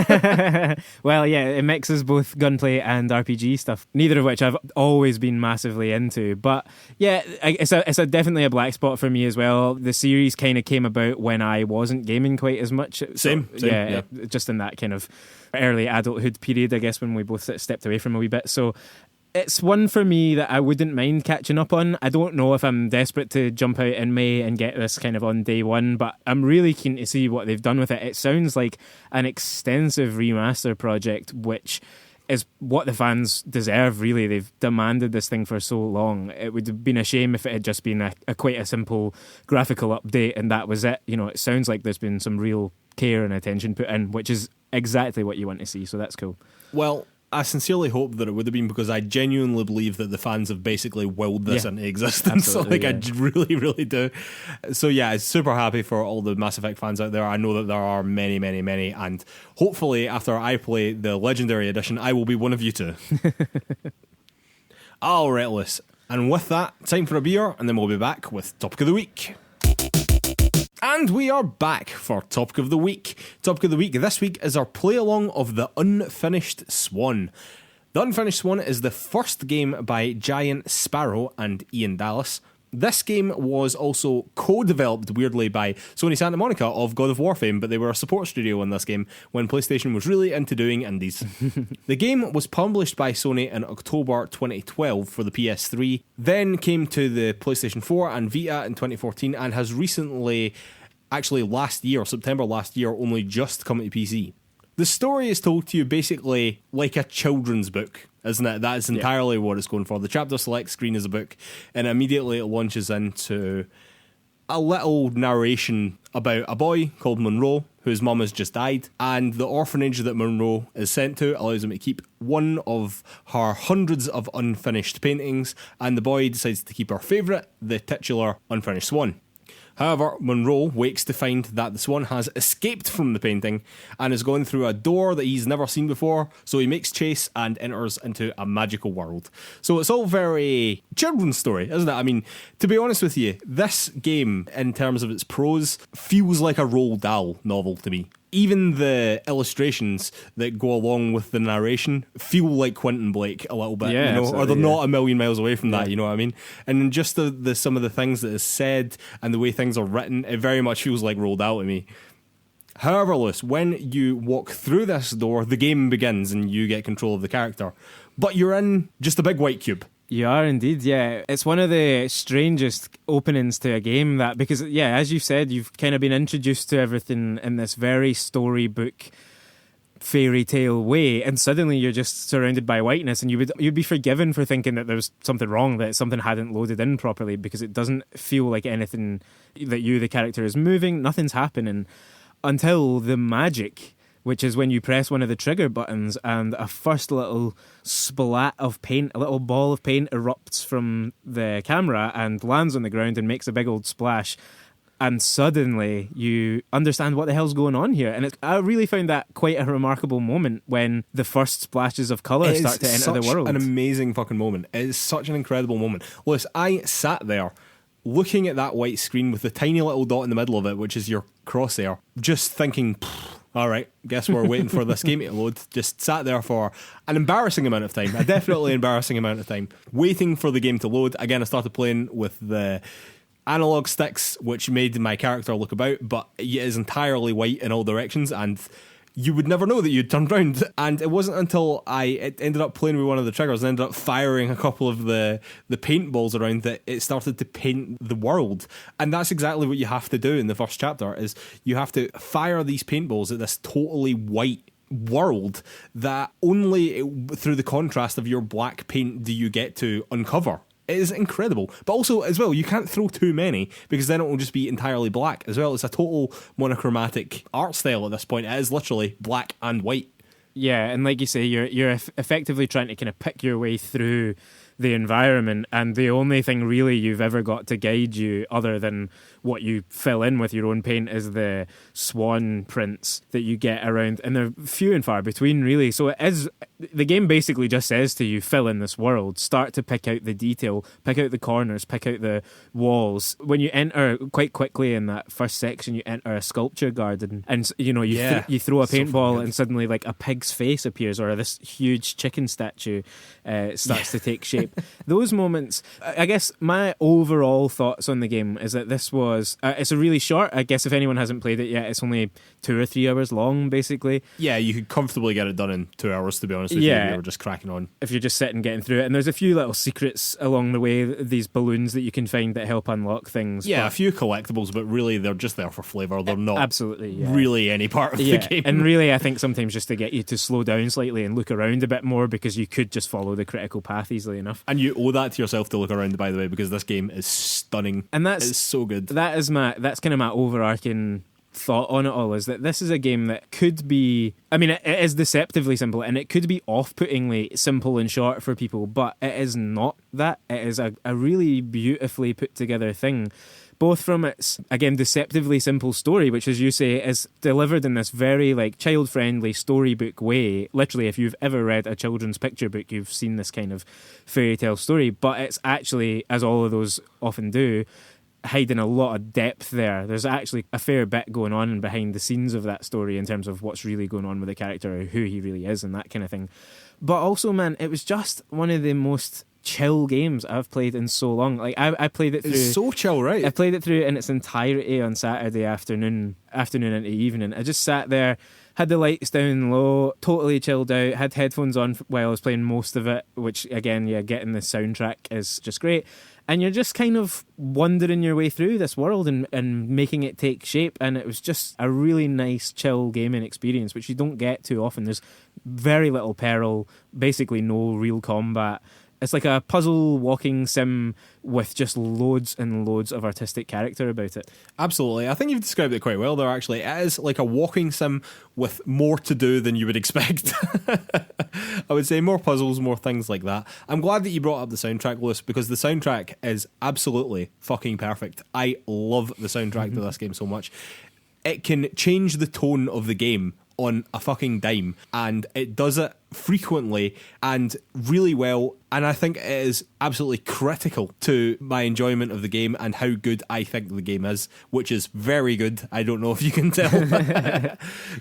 Well, yeah, it mixes both gunplay and RPG stuff, neither of which I've always been massively into. But yeah, it's definitely a black spot for me as well. The series kind of came about when I wasn't gaming quite as much. Same. Yeah. Just in that kind of early adulthood period, I guess, when we both stepped away from a wee bit. So it's one for me that I wouldn't mind catching up on. I don't know if I'm desperate to jump out in May and get this kind of on day one, but I'm really keen to see what they've done with it. It sounds like an extensive remaster project, which is what the fans deserve, really. They've demanded this thing for so long. It would have been a shame if it had just been a quite a simple graphical update and that was it. You know, it sounds like there's been some real care and attention put in, which is exactly what you want to see, so that's cool. Well, I sincerely hope that it would have been, because I genuinely believe that the fans have basically willed this into existence. I really, really do. So yeah, I'm super happy for all the Mass Effect fans out there. I know that there are many, many, many, and hopefully after I play the Legendary Edition, I will be one of you too. All right, Liz. And with that, time for a beer, and then we'll be back with Topic of the Week. And we are back for Topic of the Week. Topic of the Week this week is our play-along of the Unfinished Swan. The Unfinished Swan is the first game by Giant Sparrow and Ian Dallas. This game was also co-developed, weirdly, by Sony Santa Monica of God of War fame, but they were a support studio in this game when PlayStation was really into doing indies. The game was published by Sony in October 2012 for the PS3, then came to the PlayStation 4 and Vita in 2014, and has recently, actually last year, September last year, only just come to PC. The story is told to you basically like a children's book, isn't it? That is entirely what it's going for. The chapter select screen is a book, and immediately it launches into a little narration about a boy called Monroe, whose mum has just died, and the orphanage that Monroe is sent to allows him to keep one of her hundreds of unfinished paintings, and the boy decides to keep her favourite, the titular Unfinished Swan. However, Monroe wakes to find that the swan has escaped from the painting and is going through a door that he's never seen before, so he makes chase and enters into a magical world. So it's all very children's story, isn't it? I mean, to be honest with you, this game, in terms of its prose, feels like a Roald Dahl novel to me. Even the illustrations that go along with the narration feel like Quentin Blake a little bit, or they're not a million miles away from that, you know what I mean? And just the some of the things that is said and the way things are written, it very much feels like Roald Dahl to me. However, Lewis, when you walk through this door, the game begins and you get control of the character. But you're in just a big white cube. You are indeed, yeah. It's one of the strangest openings to a game that, because, yeah, as you said, you've kind of been introduced to everything in this very storybook, fairy tale way, and suddenly you're just surrounded by whiteness, and you'd be forgiven for thinking that there was something wrong, that something hadn't loaded in properly, because it doesn't feel like anything that the character, is moving. Nothing's happening until the magic, which is when you press one of the trigger buttons and a first little splat of paint, a little ball of paint erupts from the camera and lands on the ground and makes a big old splash. And suddenly you understand what the hell's going on here. And I really found that quite a remarkable moment when the first splashes of colour start to enter the world. An amazing fucking moment. It is such an incredible moment. Lewis, I sat there looking at that white screen with the tiny little dot in the middle of it, which is your crosshair, just thinking, all right, guess we're waiting for this game to load. Just sat there for an embarrassing amount of time, a definitely embarrassing amount of time, waiting for the game to load. Again, I started playing with the analog sticks, which made my character look about, but it is entirely white in all directions, and you would never know that you'd turned round. And it wasn't until I ended up playing with one of the triggers and ended up firing a couple of the paintballs around that it started to paint the world. And that's exactly what you have to do in the first chapter, is you have to fire these paintballs at this totally white world that only through the contrast of your black paint do you get to uncover. It is incredible. But also, as well, you can't throw too many, because then it will just be entirely black as well. It's a total monochromatic art style at this point. It is literally black and white. Yeah, and like you say, you're effectively trying to kind of pick your way through the environment, and the only thing really you've ever got to guide you, other than what you fill in with your own paint, is the swan prints that you get around, and they're few and far between, really. So the game basically just says to you, fill in this world, start to pick out the detail, pick out the corners, pick out the walls. When you enter, quite quickly in that first section, you enter a sculpture garden, and you throw a paintball, and suddenly like a pig's face appears, or this huge chicken statue starts to take shape. Those moments, I guess my overall thoughts on the game is that this was it's a really short, I guess if anyone hasn't played it yet, it's only 2 or 3 hours long, basically. Yeah, you could comfortably get it done in 2 hours, to be honest with you, if you were just cracking on. If you're just sitting getting through it. And there's a few little secrets along the way, these balloons that you can find that help unlock things. Yeah, a few collectibles, but really they're just there for flavour. They're not really any part of the game. And really, I think sometimes just to get you to slow down slightly and look around a bit more, because you could just follow the critical path easily enough. And you owe that to yourself to look around, by the way, because this game is stunning. And it's so good. That's kind of my overarching thought on it all, is that this is a game that could be, I mean, it is deceptively simple, and it could be off-puttingly simple and short for people, but it is not that. It is a really beautifully put together thing, both from its, again, deceptively simple story, which, as you say, is delivered in this very like child-friendly storybook way. Literally, if you've ever read a children's picture book, you've seen this kind of fairy tale story, but it's actually, as all of those often do, hiding a lot of depth there. There's actually a fair bit going on behind the scenes of that story in terms of what's really going on with the character, who he really is, and that kind of thing. But also, man, it was just one of the most chill games I've played in so long. Like I played it through. It's so chill, right? I played it through in its entirety on Saturday afternoon into evening. I just sat there, had the lights down low, totally chilled out, had headphones on while I was playing most of it, which again, getting the soundtrack is just great. and you're just kind of wandering your way through this world and making it take shape. And it was just a really nice, chill gaming experience, which you don't get too often. There's very little peril, basically no real combat. It's like a puzzle walking sim with just loads and loads of artistic character about it. Absolutely. I think you've described it quite well there, actually. It is like a walking sim with more to do than you would expect. I would say more puzzles, more things like that. I'm glad that you brought up the soundtrack, Lewis, because the soundtrack is absolutely fucking perfect. I love the soundtrack to this game so much. It can change the tone of the game on a fucking dime, and it does it frequently and really well, and I think it is absolutely critical to my enjoyment of the game and how good I think the game is, which is very good. I don't know if you can tell.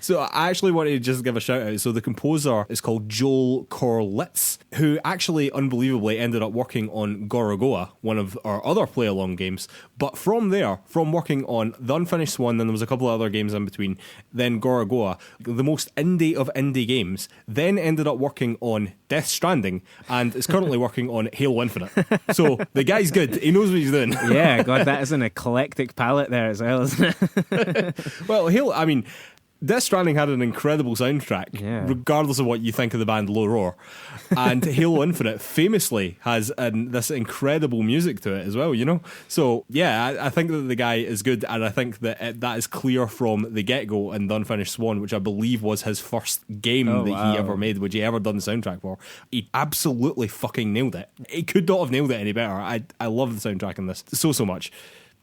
So I actually wanted to just give a shout out. So the composer is called Joel Korlitz, who actually unbelievably ended up working on Gorogoa, one of our other play-along games. But from working on the Unfinished Swan, then there was a couple of other games in between, then Gorogoa, the most indie of indie games, then ended up working on Death Stranding and is currently working on Halo Infinite. So the guy's good. He knows what he's doing. Yeah, God, that is an eclectic palette there as well, isn't it? Well, Death Stranding had an incredible soundtrack, regardless of what you think of the band Low Roar. And Halo Infinite famously has this incredible music to it as well, you know? So, yeah, I think that the guy is good, and I think that that is clear from the get-go in The Unfinished Swan, which I believe was his first game he ever made, which he ever done the soundtrack for. He absolutely fucking nailed it. He could not have nailed it any better. I love the soundtrack in this so much.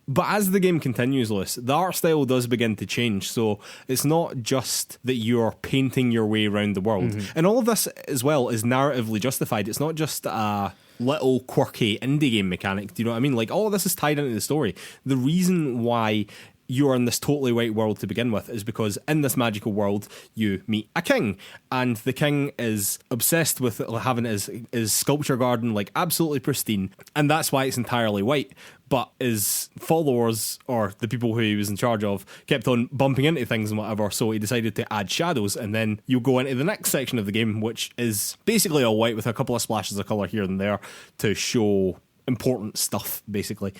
But as the game continues, Lewis, the art style does begin to change. So it's not just that you're painting your way around the world. And all of this as well is narratively justified. It's not just a little quirky indie game mechanic. Do you know what I mean? Like, all of this is tied into the story. The reason why you're in this totally white world to begin with is because in this magical world you meet a king, and the king is obsessed with having his sculpture garden like absolutely pristine, and that's why it's entirely white. But his followers, or the people who he was in charge of, kept on bumping into things and whatever, so he decided to add shadows. And then you go into the next section of the game, which is basically all white with a couple of splashes of colour here and there to show important stuff, basically.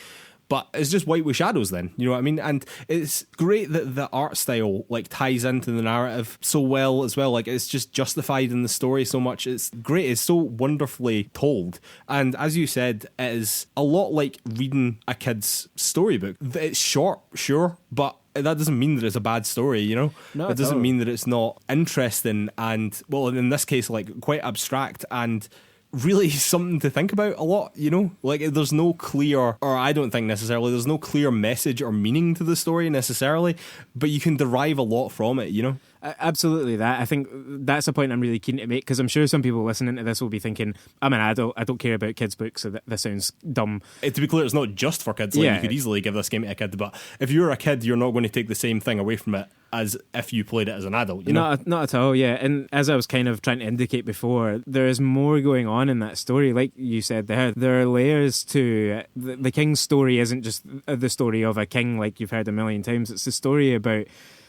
But it's just white with shadows then, you know what I mean? And it's great that the art style like ties into the narrative so well as well. Like, it's just justified in the story so much. It's great. It's so wonderfully told. And as you said, it is a lot like reading a kid's storybook. It's short, sure, but that doesn't mean that it's a bad story, you know? No, it doesn't mean that it's not interesting and, well, in this case, like quite abstract and really something to think about a lot, you know? Like, there's no clear, or I don't think necessarily, there's no clear message or meaning to the story necessarily, but you can derive a lot from it, you know? Absolutely that. I think that's a point I'm really keen to make, because I'm sure some people listening to this will be thinking, I'm an adult, I don't care about kids' books, so that sounds dumb. To be clear, it's not just for kids. Like, you could easily give this game to a kid, but if you're a kid, you're not going to take the same thing away from it as if you played it as an adult, you know? Not at all, yeah. And as I was kind of trying to indicate before, there is more going on in that story. Like you said there are layers to the king's story. Isn't just the story of a king like you've heard a million times. It's a story about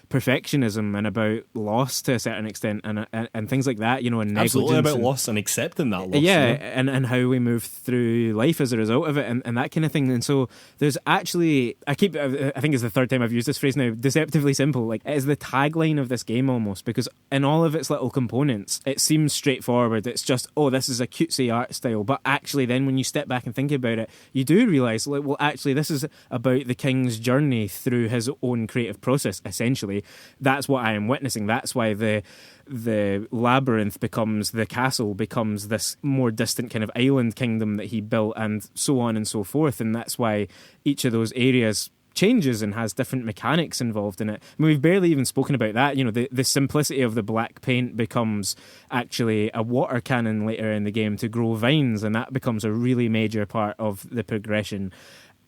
perfectionism and about loss to a certain extent, and things like that, you know, and negligence. Absolutely, about loss and accepting that loss. Yeah, you know? and how we move through life as a result of it, and that kind of thing. And so there's actually, I think it's the third time I've used this phrase now, deceptively simple. Like, it is the tagline of this game almost, because in all of its little components, it seems straightforward. It's just, oh, this is a cutesy art style. But actually then when you step back and think about it, you do realise, like, well, actually this is about the king's journey through his own creative process, essentially. That's what I am witnessing. That's why the labyrinth becomes the castle, becomes this more distant kind of island kingdom that he built, and so on and so forth. And that's why each of those areas changes and has different mechanics involved in it. I mean, we've barely even spoken about that. You know, the simplicity of the black paint becomes actually a water cannon later in the game to grow vines, and that becomes a really major part of the progression.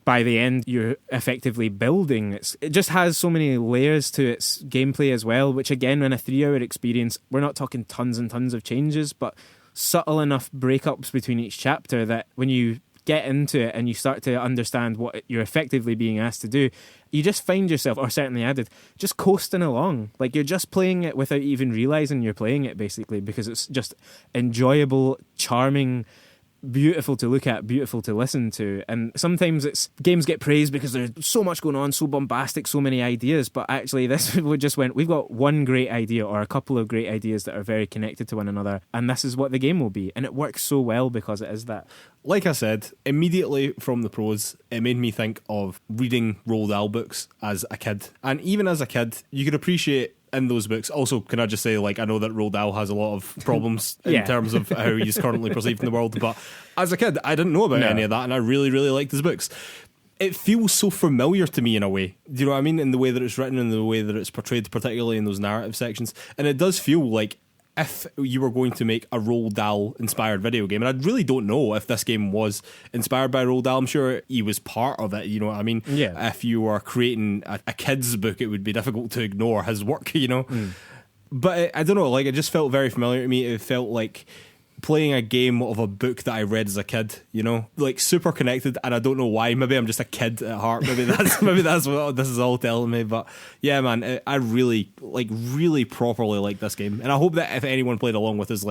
By the end, you're effectively building. It just has so many layers to its gameplay as well, which again, in a 3-hour experience, we're not talking tons and tons of changes, but subtle enough breakups between each chapter that when you get into it and you start to understand what you're effectively being asked to do, you just find yourself, or certainly I did, just coasting along. Like, you're just playing it without even realising you're playing it, basically, because it's just enjoyable, charming, beautiful to look at, beautiful to listen to. And sometimes games get praised because there's so much going on, so bombastic, so many ideas. But actually, this we just went, we've got one great idea or a couple of great ideas that are very connected to one another, and this is what the game will be. And it works so well because it is that. Like I said, immediately from the pros, it made me think of reading Roald Dahl books as a kid. And even as a kid, you could appreciate in those books. Also, can I just say, I know that Roald Dahl has a lot of problems in terms of how he's currently perceived in the world, but as a kid, I didn't know about any of that, and I really, really liked his books. It feels so familiar to me in a way. Do you know what I mean? In the way that it's written and the way that it's portrayed, particularly in those narrative sections. And it does feel like if you were going to make a Roald Dahl inspired video game, and I really don't know if this game was inspired by Roald Dahl. I'm sure he was part of it, you know what I mean? Yeah. If you were creating a kid's book, it would be difficult to ignore his work, you know? But I don't know, it just felt very familiar to me. It felt like playing a game of a book that I read as a kid, you know, super connected, and I don't know why. Maybe I'm just a kid at heart. Maybe that's what this is all telling me. But yeah, man, I really properly like this game, and I hope that if anyone played along with us,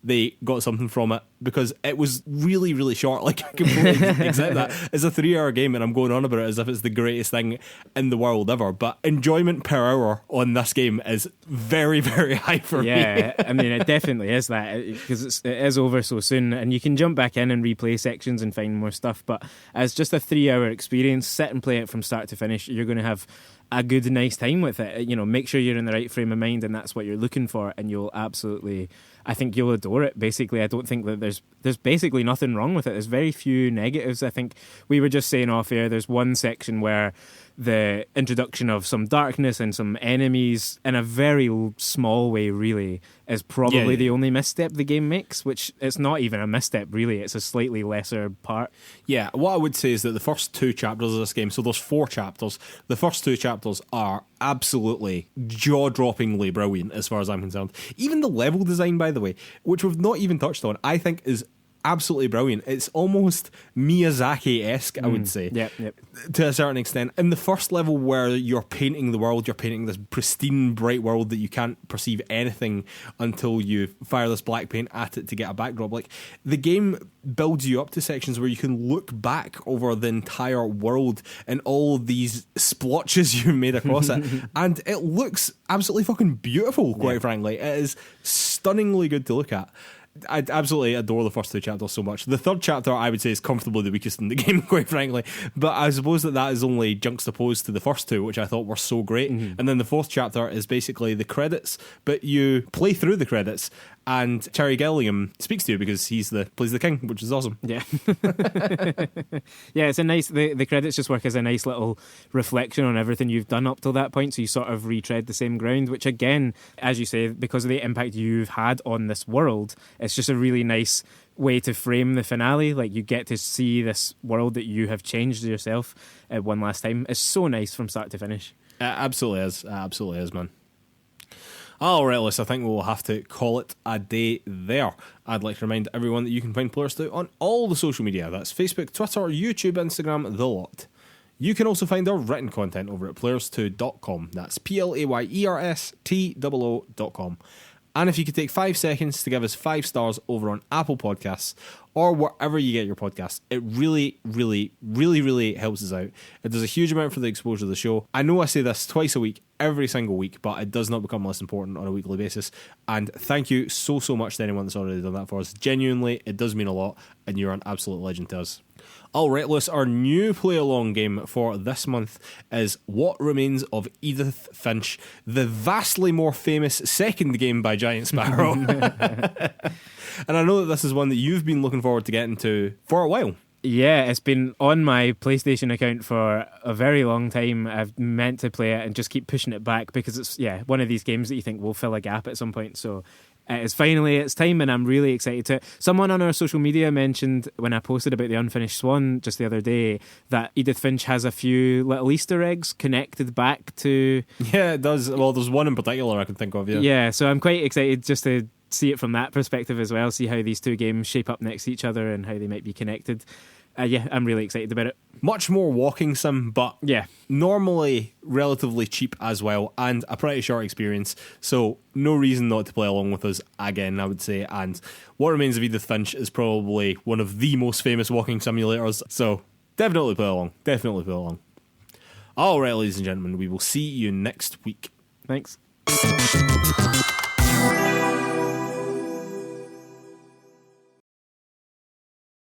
they got something from it, because it was really, really short. I completely accept that. It's a 3-hour game, and I'm going on about it as if it's the greatest thing in the world ever. But enjoyment per hour on this game is very, very high for me. Yeah, I mean, it definitely is that, because it is over so soon, and you can jump back in and replay sections and find more stuff. But as just a 3-hour experience, sit and play it from start to finish. You're going to have a good, nice time with it. You know, make sure you're in the right frame of mind, and that's what you're looking for, and you'll absolutely, I think you'll adore it. Basically, I don't think that there's basically nothing wrong with it. There's very few negatives. I think we were just saying off air, there's one section where the introduction of some darkness and some enemies in a very small way really is probably the only misstep the game makes, which it's not even a misstep really, it's a slightly lesser part. Yeah, what I would say is that the first 2 chapters of this game, so there's 4 chapters, the first 2 chapters are absolutely jaw-droppingly brilliant as far as I'm concerned. Even the level design, by the way, which we've not even touched on, I think is absolutely brilliant. It's almost Miyazaki-esque, I would say, yep. to a certain extent. In the first level where you're painting the world, you're painting this pristine, bright world that you can't perceive anything until you fire this black paint at it to get a backdrop. The game builds you up to sections where you can look back over the entire world and all these splotches you made across it, and it looks absolutely fucking beautiful, quite frankly. It is stunningly good to look at. I absolutely adore the first 2 chapters so much. The 3rd chapter, I would say, is comfortably the weakest in the game, quite frankly. But I suppose that is only juxtaposed to the first 2, which I thought were so great. And then the 4th chapter is basically the credits, but you play through the credits, and Terry Gilliam speaks to you because he's plays the king, which is awesome. Yeah. Yeah, it's a nice, the credits just work as a nice little reflection on everything you've done up till that point, so you sort of retread the same ground, which again, as you say, because of the impact you've had on this world, it's just a really nice way to frame the finale. You get to see this world that you have changed yourself one last time. It's so nice from start to finish. It absolutely is. It absolutely is, man. All right, Liz, I think we'll have to call it a day there. I'd like to remind everyone that you can find PlayersToo on all the social media. That's Facebook, Twitter, YouTube, Instagram, the lot. You can also find our written content over at PlayersToo.com. That's PlayerSToo.com. And if you could take 5 seconds to give us 5 stars over on Apple Podcasts or wherever you get your podcasts, it really, really, really, really helps us out. It does a huge amount for the exposure of the show. I know I say this twice a week, every single week, but it does not become less important on a weekly basis. And thank you so much to anyone that's already done that for us. Genuinely, it does mean a lot, and you're an absolute legend to us. All right, Lewis, our new play-along game for this month is What Remains of Edith Finch, the vastly more famous second game by Giant Sparrow. And I know that this is one that you've been looking forward to getting to for a while. Yeah, it's been on my PlayStation account for a very long time. I've meant to play it and just keep pushing it back because it's one of these games that you think will fill a gap at some point. So it's time, and I'm really excited to. Someone on our social media mentioned when I posted about the Unfinished Swan just the other day that Edith Finch has a few little Easter eggs connected back to. Yeah, it does. Well, there's one in particular I can think of. Yeah, so I'm quite excited just to see it from that perspective as well, see how these two games shape up next to each other and how they might be connected. Yeah, I'm really excited about it. Much more walking sim, but Yeah. normally relatively cheap as well, and a pretty short experience, so no reason not to play along with us again, I would say. And What Remains of Edith Finch is probably one of the most famous walking simulators, so definitely play along. Definitely play along. Alright, ladies and gentlemen, we will see you next week. Thanks.